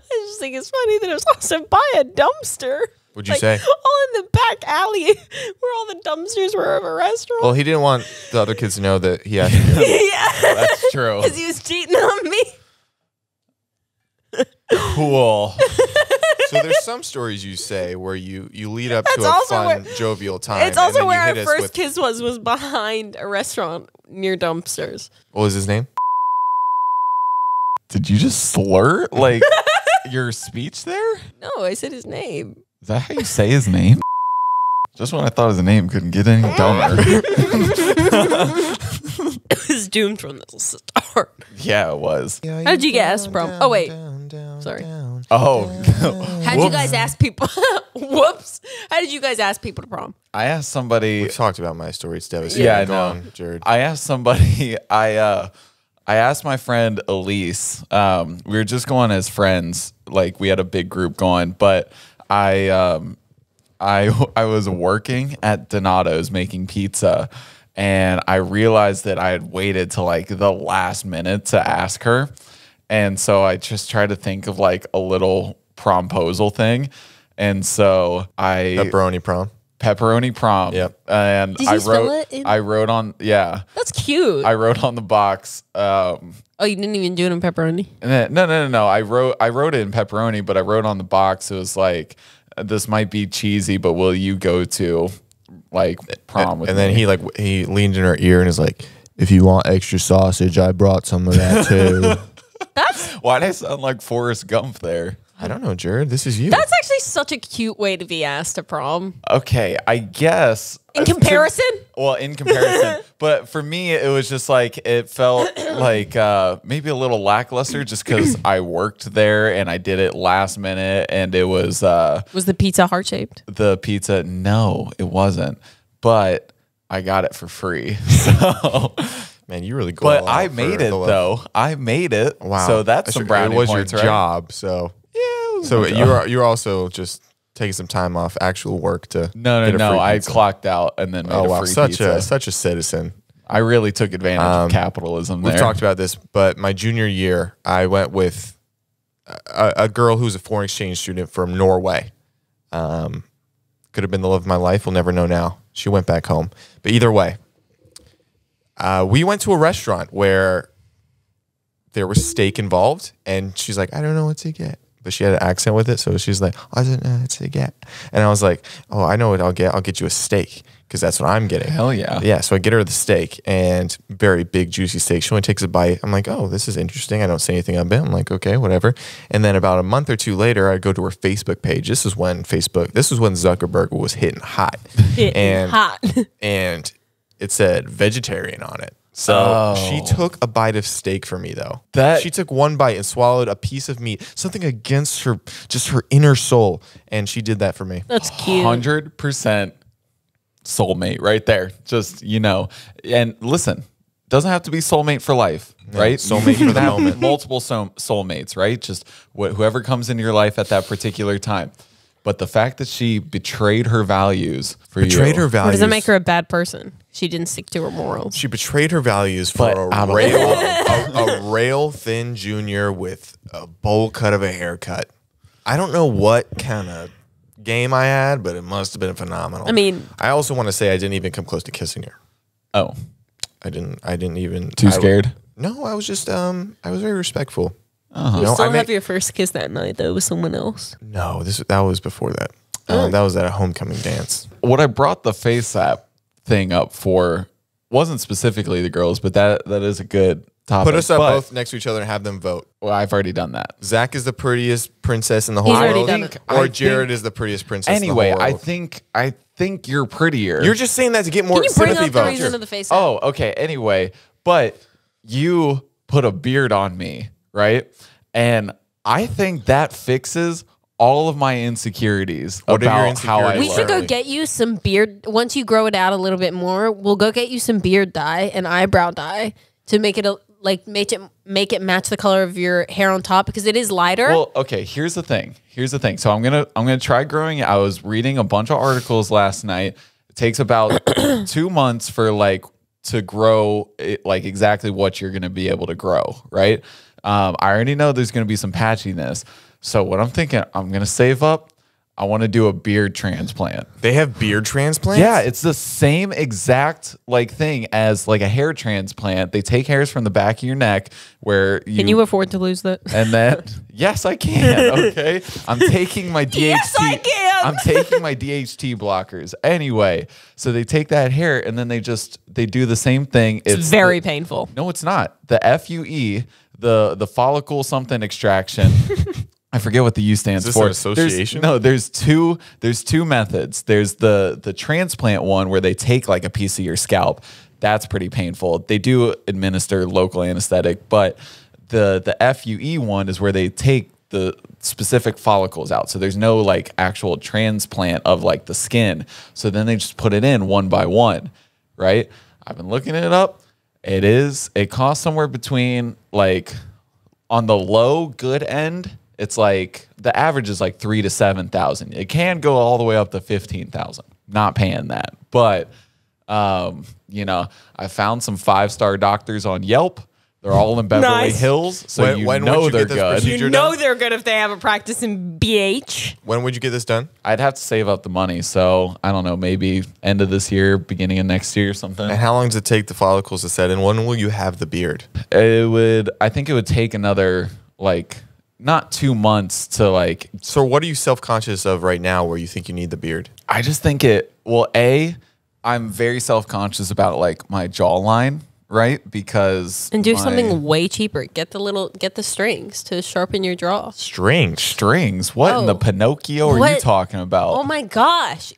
just think it's funny that it was also by a dumpster. What'd you say? All in the back alley where all the dumpsters were of a restaurant. Well, he didn't want the other kids to know that he had. Yeah. That's true. Because he was cheating on me. Cool. So there's some stories you say where you lead up to That's a also fun, where- jovial time. It's also and then where you our hit us first with, kiss was behind a restaurant near dumpsters. What was his name? Did you just slur like your speech there? No, I said his name. Is that how you say his name? Just when I thought his name couldn't get any dumber. It was doomed from the start. Yeah, it was. How'd you get asked prom? Oh, wait. Sorry. Oh, How'd you guys ask people? Whoops. How did you guys ask people to prom? I asked somebody. We've talked about my story. It's devastating. Yeah, I Go know. on, Jared. I asked somebody. I asked my friend Elise. We were just going as friends. Like we had a big group going, but I was working at Donato's making pizza, and I realized that I had waited till like the last minute to ask her, and so I just tried to think of like a little promposal thing, and so Pepperoni prom. Pepperoni prom. Yep. And Did you spell it in? I wrote on That's cute. I wrote on the box. Oh, you didn't even do it in pepperoni? No. I wrote it in pepperoni, but I wrote on the box. It was like, this might be cheesy, but will you go to like prom with And me? then he leaned in her ear and is like, "If you want extra sausage, I brought some of that too." Why'd I sound like Forrest Gump there? I don't know, Jared. This is you. That's actually such a cute way to be asked to prom. Okay, I guess. In comparison? In comparison. But for me, it was just like, it felt like maybe a little lackluster just because I worked there and I did it last minute, and it was Was the pizza heart-shaped? the pizza. No, it wasn't. But I got it for free. So, Man, you really go. but all I out made for it the love. though. I made it. Wow. So that's some brownie It was points, your right? job, so Yeah. it was so my job. you're also just taking some time off actual work to No. get a free I pizza. clocked out and then made Oh a wow, free such pizza. a citizen. I really took advantage of capitalism there. We've talked about this, but my junior year, I went with a girl who's a foreign exchange student from Norway. Could have been the love of my life. We'll never know now. She went back home. But either way, we went to a restaurant where there was steak involved, and she's like, "I don't know what to get." But she had an accent with it, so she's like, "I don't know what to get." And I was like, "Oh, I know what I'll get. I'll get you a steak, because that's what I'm getting." Hell yeah. Yeah, so I get her the steak, and very big, juicy steak. She only takes a bite. I'm like, "Oh, this is interesting." I don't say anything about it. I'm like, "Okay, whatever." And then about a month or two later, I go to her Facebook page. This is when Zuckerberg was hitting hot. Hitting hot. And it said vegetarian on it. So she took a bite of steak for me, though. She took one bite and swallowed a piece of meat, something against her, just her inner soul. And she did that for me. That's cute. 100% soulmate right there. Just, and listen, doesn't have to be soulmate for life, right? soulmate You for the can have moment. Multiple soulmates, right? Just whoever comes into your life at that particular time. But the fact that she betrayed her values for you. Betrayed her Or values. does it make her a bad person? She didn't stick to her morals. She betrayed her values for But out of a rail thin junior with a bowl cut of a haircut. I don't know what kind of game I had, but it must have been phenomenal. I mean, I also want to say I didn't even come close to kissing her. Oh, I didn't even. too scared? No, I was just I was very respectful. Uh-huh. you No, still I have may- your first kiss that night, though, with someone else. No, that was before that. That was at a homecoming dance. What I brought the face app thing up for wasn't specifically the girls, but that is a good topic. Put us up But- both next to each other and have them vote. Well, I've already done that. Zach is the prettiest princess in the whole He's already world, done it. or I Jared think- is the prettiest princess. Anyway, in the whole world. I think you're prettier. You're just saying that to get more Can you bring sympathy up the votes. reason of the face? Oh, okay. Anyway, but you put a beard on me, right? And I think that fixes all of my insecurities What are your about how I insecurities? We look. should go get you some beard. Once you grow it out a little bit more, we'll go get you some beard dye and eyebrow dye to make it make it match the color of your hair on top because it is lighter. Well, okay, here's the thing. So I'm gonna try growing it. I was reading a bunch of articles last night. It takes about 2 months for like to grow it, like exactly what you're gonna be able to grow, right? I already know there's gonna be some patchiness. So what I'm thinking, I'm gonna save up. I want to do a beard transplant. They have beard transplants? Yeah, it's the same exact like thing as like a hair transplant. They take hairs from the back of your neck where you Can you afford to lose that? and then yes, I can. Okay, I'm taking my DHT. Yes, I can. I'm taking my DHT blockers anyway. So they take that hair and then they do the same thing. It's very painful. No, it's not. The FUE, the follicle something extraction. I forget what the U stands Is this for. an association? There's two methods. There's the transplant one where they take like a piece of your scalp. That's pretty painful. They do administer local anesthetic, but the FUE one is where they take the specific follicles out. So there's no like actual transplant of like the skin. So then they just put it in one by one, right? I've been looking it up. It costs somewhere between like on the low good end. It's like the average is like 3,000 to 7,000. It can go all the way up to 15,000. Not paying that, but you know, I found some 5-star doctors on Yelp. They're all in Beverly Nice. Hills, so When know would you they're get this good. procedure You done? know they're good if they have a practice in BH. When would you get this done? I'd have to save up the money, so I don't know, maybe end of this year, beginning of next year, or something. And how long does it take the follicles to set in? When will you have the beard? I think it would take another like not 2 months to like. So what are you self-conscious of right now where you think you need the beard? I just think I'm very self-conscious about like my jawline, right? Because And do my something way cheaper. Get the strings to sharpen your jaw. strings. What in the Oh. Pinocchio are you What? talking about? Oh my gosh,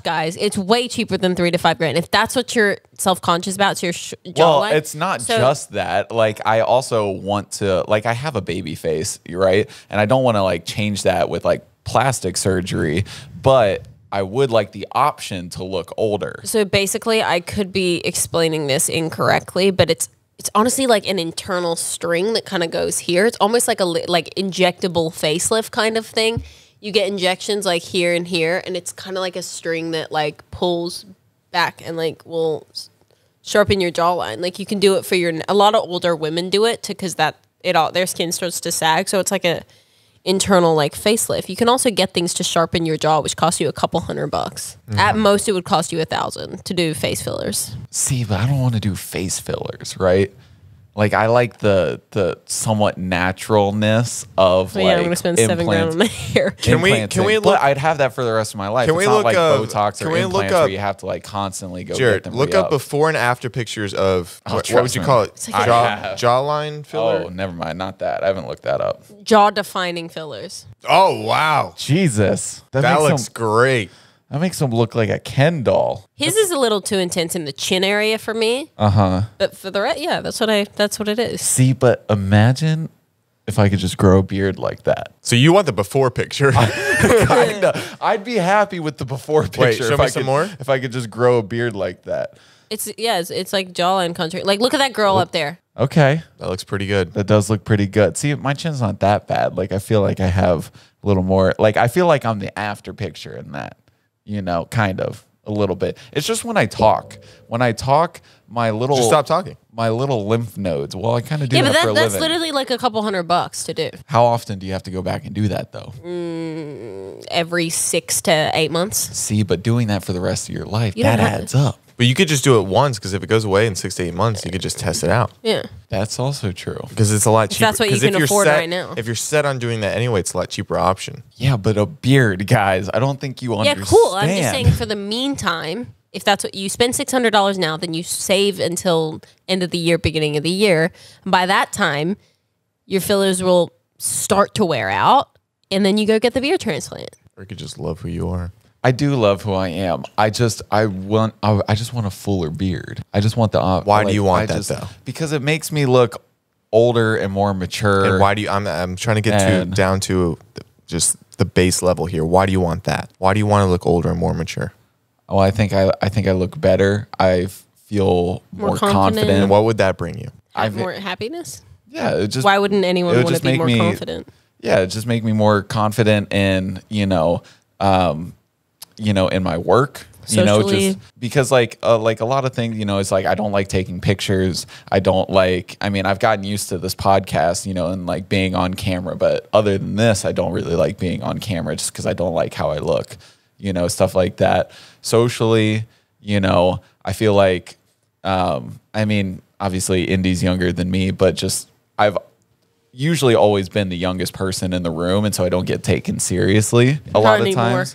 guys! It's way cheaper than $3,000 to $5,000. If that's what you're self-conscious about, so your jawline. Well, it's not So- just that. Like, I also want to, like, I have a baby face, right? And I don't want to, like, change that with, like, plastic surgery, but I would like the option to look older. So basically, I could be explaining this incorrectly, but it's honestly like an internal string that kind of goes here. It's almost like like injectable facelift kind of thing. You get injections like here and here, and it's kind of like a string that like pulls back and like will sharpen your jawline. Like you can do it for a lot of older women do it because their skin starts to sag. So it's like a internal like facelift. You can also get things to sharpen your jaw, which costs you a couple $100. At most, it would cost you $1,000 to do face fillers. See, but I don't want to do face fillers, right? Like, I like the somewhat naturalness of But like yeah, I'm gonna spend $7,000 on my hair. Can we implanting. look- But I'd have that for the rest of my life. Can It's we not look like up- Botox can or we look implants up- where you have to like constantly go get Jared, them look re-up. up before and after pictures of what trust would you me. call it? like a- Jawline filler? Oh, never mind. Not that. I haven't looked that up. Jaw defining fillers. Oh, wow. Jesus. That makes looks him, great. that makes him look like a Ken doll. His is a little too intense in the chin area for me, Uh-huh. but for the rest, yeah, that's what it is. See, but imagine if I could just grow a beard like that. So you want the before picture? Kinda. I'd be happy with the before picture. Wait, show if me I some could, more. If I could just grow a beard like that. It's like jawline country. Like look at that girl up there. Okay. That looks pretty good. That does look pretty good. See, my chin's not that bad. Like, I feel like I have a little more. Like, I feel like I'm the after picture in that, you know, kind of a little bit. It's just when I talk. When I talk, my little. Just stop talking. My little lymph nodes. Well, I kind of do Yeah, that but for a that's living. literally like a couple $100 to do How often do you have to go back and do that, though? every 6 to 8 months. See, but doing that for the rest of your life, You don't that have- adds up. But you could just do it once because if it goes away in 6 to 8 months, you could just test it out. Yeah. That's also true. Because it's a lot cheaper. that's what you 'Cause can if you're afford set- right now. If you're set on doing that anyway, it's a lot cheaper option. Yeah, but a beard, guys. I don't think you Yeah, understand. cool. I'm just saying for the meantime, if that's what you spend $600 now, then you save until end of the year, beginning of the year. And by that time, your fillers will start to wear out, and then you go get the beard transplant. Or you could just love who you are. I do love who I am. I just want a fuller beard. I just want the. Why do you want that, though? Because it makes me look older and more mature. And why do you? I'm trying to get And- down to just the base level here. Why do you want that? Why do you want to look older and more mature? Well, I think I look better. I feel more confident. And what would that bring you? More happiness? Yeah. It just, why wouldn't anyone want to be more confident? Yeah, it just make me more confident in, in my work. Socially. Just because like a lot of things, it's like I don't like taking pictures. I mean, I've gotten used to this podcast, and like being on camera, but other than this, I don't really like being on camera just because I don't like how I look, stuff like that. Socially, I feel like, I mean, obviously Indy's younger than me, but just I've usually always been the youngest person in the room, and so I don't get taken seriously a lot of times.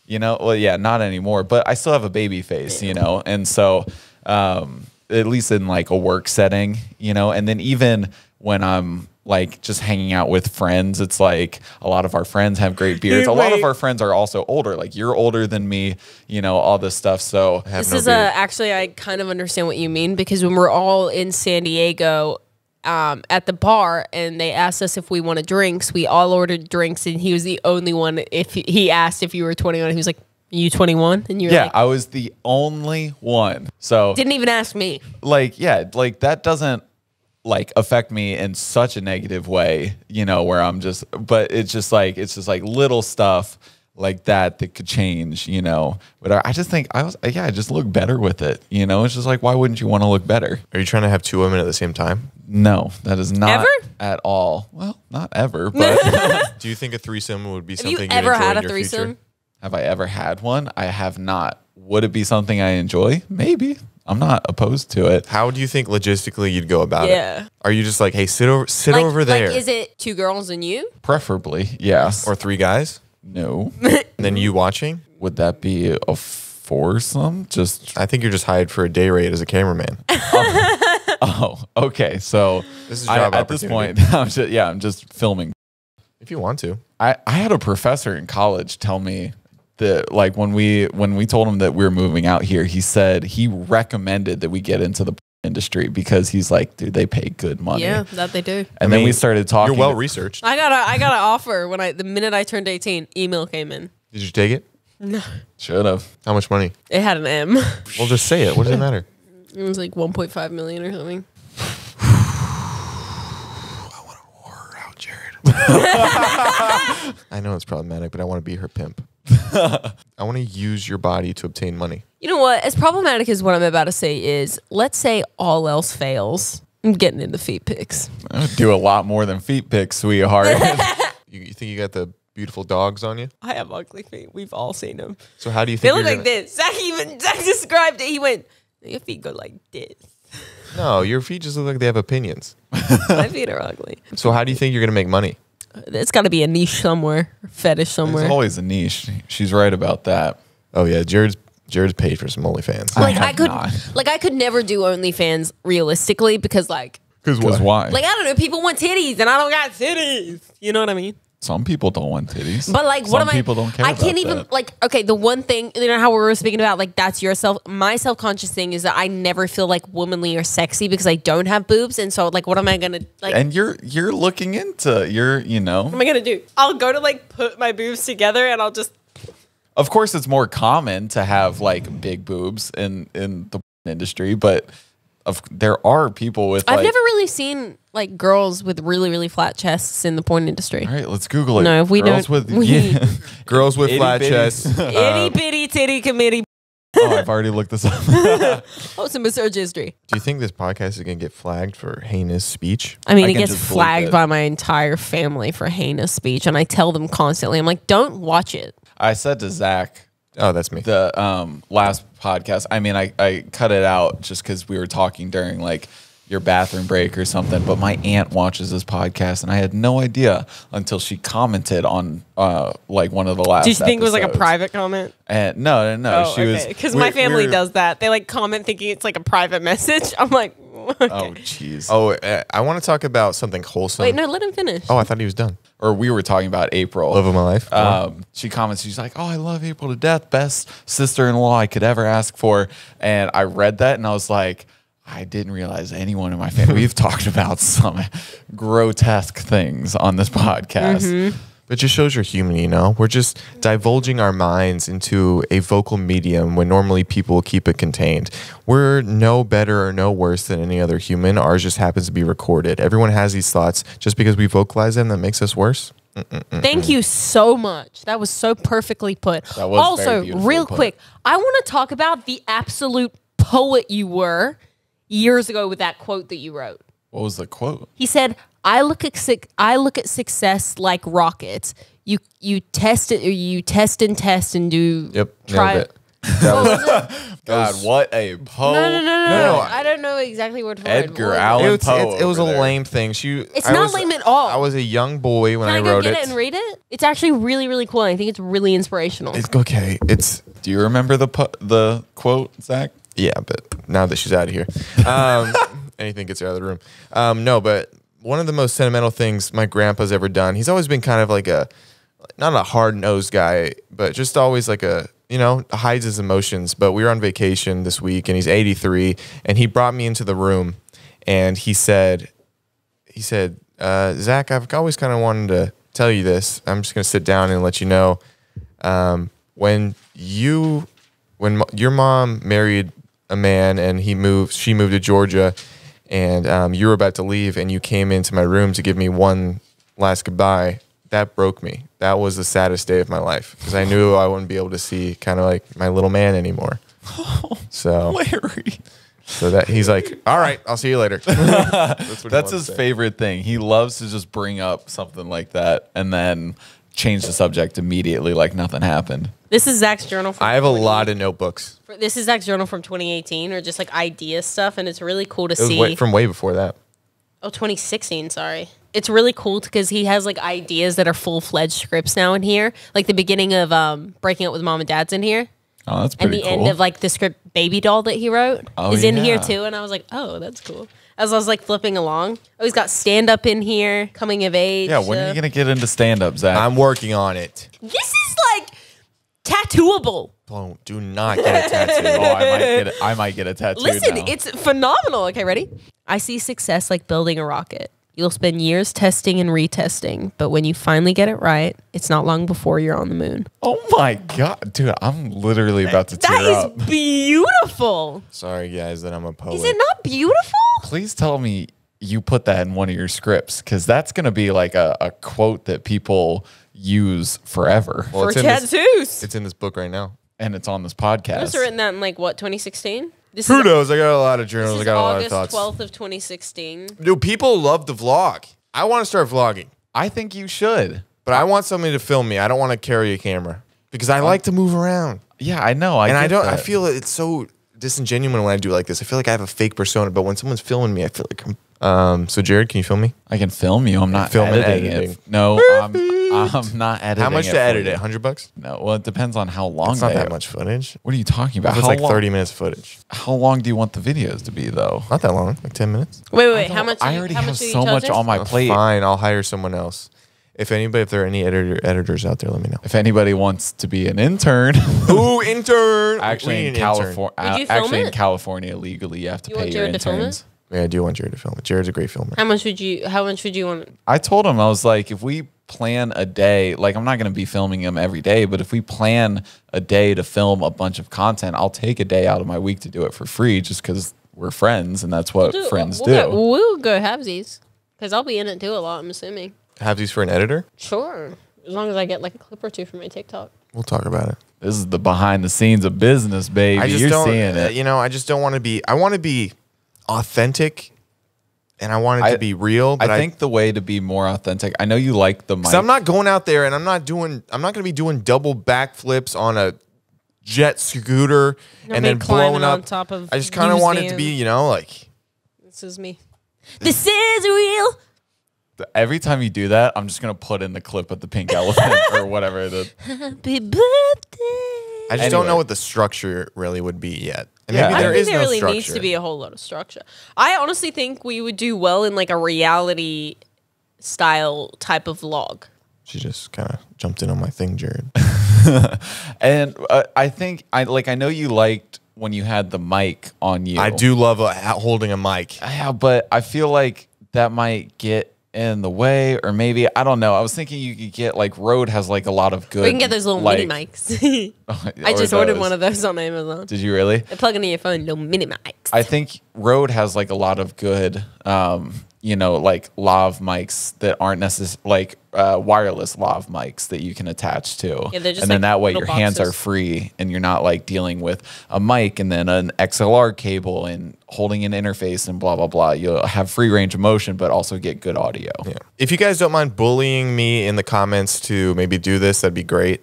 Well, yeah, not anymore, but I still have a baby face, and so at least in like a work setting, and then even when I'm like just hanging out with friends, it's like a lot of our friends have great beards. A lot of our friends are also older, like you're older than me, all this stuff. So this is actually, I kind of understand what you mean, because when we're all in San Diego, at the bar, and they asked us if we wanted drinks. We all ordered drinks, and he was the only one. If he asked if you were 21, he was like, "You 21?" And you were like, I was the only one. So didn't even ask me. Like, like that doesn't like affect me in such a negative way, where I'm just. But it's just like little stuff like that could change, But I just think I just look better with it, It's just like, why wouldn't you want to look better? Are you trying to have two women at the same time? No, that is not ever? At all. Well, not ever, but do you think a threesome would be have something you ever enjoy had in a your threesome? future? Have I ever had one? I have not. Would it be something I enjoy? Maybe. I'm not opposed to it. How do you think logistically you'd go about it? Are you just like, hey, sit over there? Like, is it two girls and you? Preferably, yes. Or three guys? No. And then you watching? Would that be a foursome? I think you're just hired for a day rate as a cameraman. Oh, okay. So this is job at this point, I'm just filming. If you want to. I had a professor in college tell me that, like, when we told him that we were moving out here, he said he recommended that we get into the industry because he's like, dude, they pay good money. Yeah, that they do. And then we started talking. You're well researched. I got an offer the minute I turned 18. Email came in. Did you take it? No. Should have. How much money? It had an M. Well, just say it. What does it matter? It was like 1.5 million or something. I want to whore her out, Jared. I know it's problematic, but I want to be her pimp. I want to use your body to obtain money. You know what? As problematic as what I'm about to say is, let's say all else fails. I'm getting into feet pics. I would do a lot more than feet pics, sweetheart. You think you got the beautiful dogs on you? I have ugly feet. We've all seen them. So how do you think they look like this? Zach described it. He went, your feet go like this. No, your feet just look like they have opinions. My feet are ugly. So how do you think you're going to make money? It's got to be a niche somewhere, fetish somewhere. There's always a niche. She's right about that. Oh yeah, Jared's paid for some OnlyFans. I could never do OnlyFans realistically because why? Like, I don't know, people want titties and I don't got titties. You know what I mean? Some people don't want titties. But like, some people don't care. I can't even that. Like. Okay, the one thing, how we were speaking about, like, that's yourself. My self-conscious thing is that I never feel like womanly or sexy because I don't have boobs, and so like, what am I gonna like? And you're looking into What am I gonna do? I'll go to like put my boobs together, and I'll just. Of course, it's more common to have like big boobs in the industry, but. There are people with. I've never really seen like girls with really, really flat chests in the porn industry. All right, let's Google it. No, if we girls don't. Girls with flat chests. Itty bitty titty committee. Oh, I've already looked this up. Some research history. Do you think this podcast is going to get flagged for heinous speech? I mean, it gets flagged by my entire family for heinous speech, and I tell them constantly, I'm like, don't watch it. I said to Zach. Oh, that's me. The last podcast. I mean, I cut it out just because we were talking during like your bathroom break or something. But my aunt watches this podcast, and I had no idea until she commented on like one of the last. Did you think it was like a private comment? And no. Oh, she was because my family does that. They like comment thinking it's like a private message. I'm like, okay. Oh, jeez. Oh, I want to talk about something wholesome. Wait, no, let him finish. Oh, I thought he was done. Or we were talking about April. Love of my life. She comments, she's like, oh, I love April to death. Best sister-in-law I could ever ask for. And I read that and I was like, I didn't realize anyone in my family. We've talked about some grotesque things on this podcast. It just shows you're human, you know? We're just divulging our minds into a vocal medium when normally people keep it contained. We're no better or no worse than any other human. Ours just happens to be recorded. Everyone has these thoughts. Just because we vocalize them, that makes us worse? Thank you so much. That was so perfectly put. That was also, very beautifully real put. quick, I want to talk about the absolute poet you were years ago with that quote that you wrote. What was the quote? He said, I look at success like rockets. You test it, or you test and do. Yep, try nailed it. What was it? God, what a poet. No. I don't know exactly what for Edgar word. Allan It was a over there. lame thing. It's not lame at all. I was a young boy when Can I I go wrote get it. it and read it? It's actually really, really cool. I think it's really inspirational. It's okay. It's Do you remember the quote, Zach? yeah, but now that she's out of here, anything gets her out of the room. No, but one of the most sentimental things my grandpa's ever done. He's always been kind of like not a hard-nosed guy, but just always like hides his emotions. But we were on vacation this week, and he's 83, and he brought me into the room, and he said, Zach, I've always kind of wanted to tell you this. I'm just going to sit down and let you know, when your mom married a man and she moved to Georgia, and you were about to leave, and you came into my room to give me one last goodbye. That broke me. That was the saddest day of my life because I knew I wouldn't be able to see kind of like my little man anymore. So Larry. So that he's like, all right, I'll see you later. That's his favorite thing. He loves to just bring up something like that and then change the subject immediately like nothing happened. This is Zach's journal. I have a lot of notebooks. This is Zach's journal from 2018, or just like idea stuff, and it's really cool to It was see. from way before that. Oh, 2016, sorry. It's really cool because he has like ideas that are full-fledged scripts now in here. Like the beginning of Breaking Up with Mom and Dad's in here. Oh, that's And pretty the cool. end of like the script Baby Doll that he wrote Oh, is in here yeah. too. And I was like, oh, that's cool. As I was like flipping along. Oh, he's got stand-up in here, coming of age. Yeah, when are you going to get into stand-up, Zach? I'm working on it. This is like tattooable. Do not get a tattoo. Oh, I might get a tattoo Listen, now. it's phenomenal. Okay, ready? I see success like building a rocket. You'll spend years testing and retesting, but when you finally get it right, it's not long before you're on the moon. Oh my God, dude, I'm literally about to tear That up. is beautiful. Sorry, guys, that I'm a poet. Is it not beautiful? Please tell me you put that in one of your scripts because that's going to be like a quote that people use forever. Well, For it's in this- tattoos. It's in this book right now. And it's on this I must have podcast. written that in like what, 2016? This Who is knows? I got a lot of This journals. I is got a lot of August thoughts. 12th of 2016. Dude, people love to vlog. I want to start vlogging, I think you should. but I want somebody to film me. I don't want to carry a camera because I like to move around. Yeah, I know. And I get don't. I that. feel it's so disingenuous when I do like this. I feel like I have a fake persona, but when someone's filming me, I feel like I'm. So Jared, can you film me? I can film you. I'm not Film and editing editing. it. No, I'm not editing. How much it to for edit you. it? $100? No, well, it depends on how long. It's not they that are. much footage. What are you talking about? It's How like long, 30 minutes footage. How long do you want the videos to be, though? Not that long, like 10 minutes. Wait. How much? I already how have much do you so much charge on my Oh, plate. Fine, I'll hire someone else. If there are any editors out there, let me know. If anybody wants to be an intern, Ooh, intern. actually We in need an intern. California, Would you film actually in it? California legally, you have to You pay want your Jared to film it? interns. Yeah, I do want Jared to film it. Jared's a great filmer. How much would you want? I told him, I was like, if we plan a day, like I'm not going to be filming him every day, but if we plan a day to film a bunch of content, I'll take a day out of my week to do it for free just because we're friends and that's what friends do. We'll go halvesies because I'll be in it too a lot. I'm assuming. Have these for an editor? Sure, as long as I get like a clip or two from my TikTok. We'll talk about it. This is the behind the scenes of business, baby. I just You're don't, seeing it. I just don't want to be. I want to be authentic, and I want it to be real. But I think the way to be more authentic, I know you like the mic. so I'm not going out there, and I'm not going to be doing double backflips on a jet scooter and then climbing blowing up. on top of I just kind of want it to be, like. This is me. This is real. Every time you do that, I'm just going to put in the clip of the pink elephant or whatever it is. Happy birthday. I just don't Anyway. know what the structure really would be yet. And Yeah. maybe I there think is there no really structure. needs to be a whole lot of structure. I honestly think we would do well in like a reality style type of vlog. She just kind of jumped in on my thing, Jared. And I think, I know you liked when you had the mic on you. I do love holding a mic. Yeah, but I feel like that might get in the way, or maybe I don't know. I was thinking you could get like Rode has like a lot of good. We can get those little like, mini mics. I just ordered one of those on Amazon. Did you really? They plug into your phone, little mini mics. I think Rode has like a lot of good, you know, like lav mics that aren't necessarily like wireless lav mics that you can attach to. Yeah, they're just and then like that way little your hands are boxes. free and you're not like dealing with a mic and then an XLR cable and holding an interface and blah, blah, blah. You'll have free range of motion, but also get good audio. Yeah. If you guys don't mind bullying me in the comments to maybe do this, that'd be great.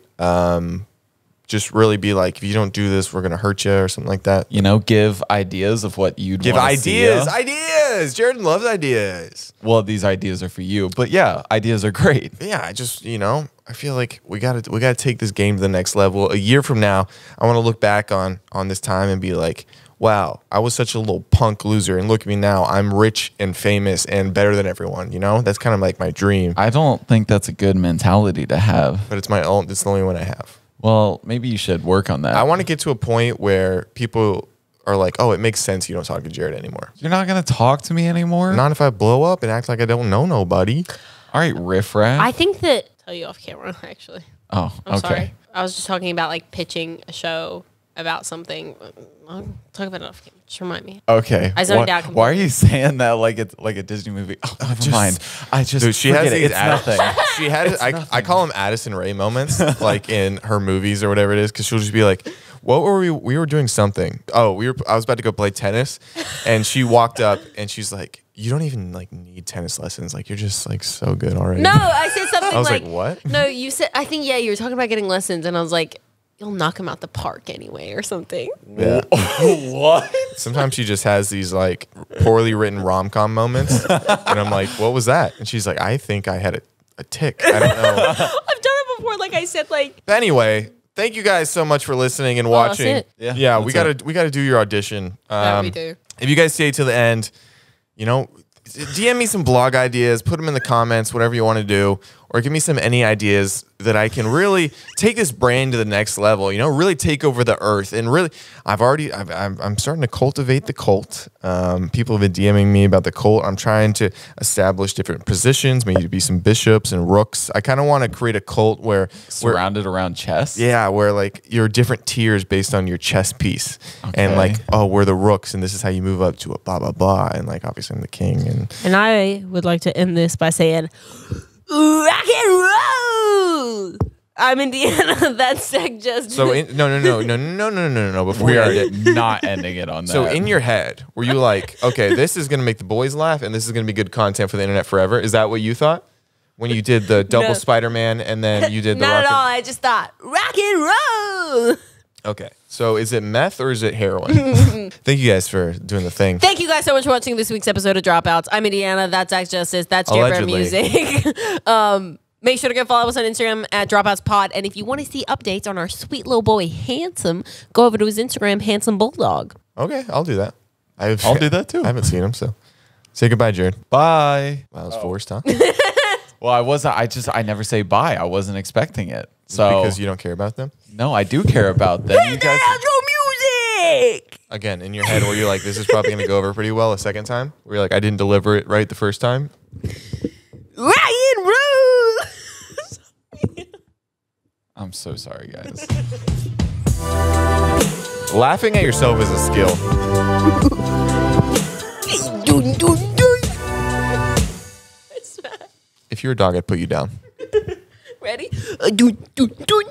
Just really be like, if you don't do this, we're going to hurt you or something like that. You know, give ideas of what you'd Give wanna see. ideas. Jared loves ideas. Well, these ideas are for you, but yeah, ideas are great. Yeah, I just, you know, I feel like we gotta take this game to the next level. A year from now, I want to look back on this time and be like, wow, I was such a little punk loser, and look at me now. I'm rich and famous and better than everyone. You know, that's kind of like my dream. I don't think that's a good mentality to have. But it's my own. It's the only one I have. Well, maybe you should work on that. I want to get to a point where people are like, oh, it makes sense you don't talk to Jared anymore. You're not going to talk to me anymore? Not if I blow up and act like I don't know nobody. All right, riffraff. I think that tell you off camera actually. Oh, I'm okay. sorry. I was just talking about like pitching a show about something. I'll talk about it off camera. Just remind me. Okay. I zoned out Why are completely. you saying that like it's like a Disney movie? Oh, never mind. I just Dude, she forget has it. these It's nothing. She had I call them Addison Rae moments, like in her movies or whatever it is, because she'll just be like, "What were we were doing something? Oh, I was about to go play tennis," and she walked up and she's like, "You don't even like need tennis lessons. Like you're just like so good already." No, I said something I was like, "What?" No, you said I think you were talking about getting lessons, and I was like, you'll knock him out the park anyway or something. Yeah. What? Sometimes she just has these like poorly written rom-com moments, and I'm like, "What was that?" And she's like, "I think I had a tick. I don't know." I've done it before. Like I said, like But anyway, thank you guys so much for listening and that's watching. it. Yeah, we that's gotta do your audition. Yeah, we do. If you guys stay to the end, you know, DM me some blog ideas, put them in the comments, whatever you want to do, or give me any ideas that I can really take this brand to the next level. You know, really take over the earth, and really, I'm starting to cultivate the cult. People have been DMing me about the cult. I'm trying to establish different positions, maybe be some bishops and rooks. I kind of want to create a cult where Surrounded around chess? yeah, where like you're different tiers based on your chess piece, and like, oh, we're the rooks, and this is how you move up to a blah blah blah, and like obviously I'm the king, and I would like to end this by saying, rock and roll. I'm Indiana. That's just so no. Before We you are end it, not ending it on that. so in your head, were you like, okay, this is gonna make the boys laugh, and this is gonna be good content for the internet forever? Is that what you thought when you did the double No. Spider-Man and then you did the not rock at all. and- I just thought rock and roll. Okay, so is it meth or is it heroin? Thank you guys for doing the thing. Thank you guys so much for watching this week's episode of Dropouts. I'm Indiana. That's Act Justice. That's Jared Allegedly. Music. Make sure to go follow us on Instagram at DropoutsPod. And if you want to see updates on our sweet little boy, Handsome, go over to his Instagram, Handsome Bulldog. Okay, I'll do that. I'll do that too. I haven't seen him, so say goodbye, Jared. Bye. Wow, that was forced, huh? Well, I never say bye. I wasn't expecting it. So Because you don't care about them? no, I do care about them. You guys, Music! Again, in your head where you're like, this is probably going to go over pretty well a second time? Where you're like, I didn't deliver it right the first time? Rock and roll! I'm so sorry, guys. Laughing at yourself is a skill. Dun, dun, dun. If you're a dog, I'd put you down. Ready? Dun, dun, dun, dun.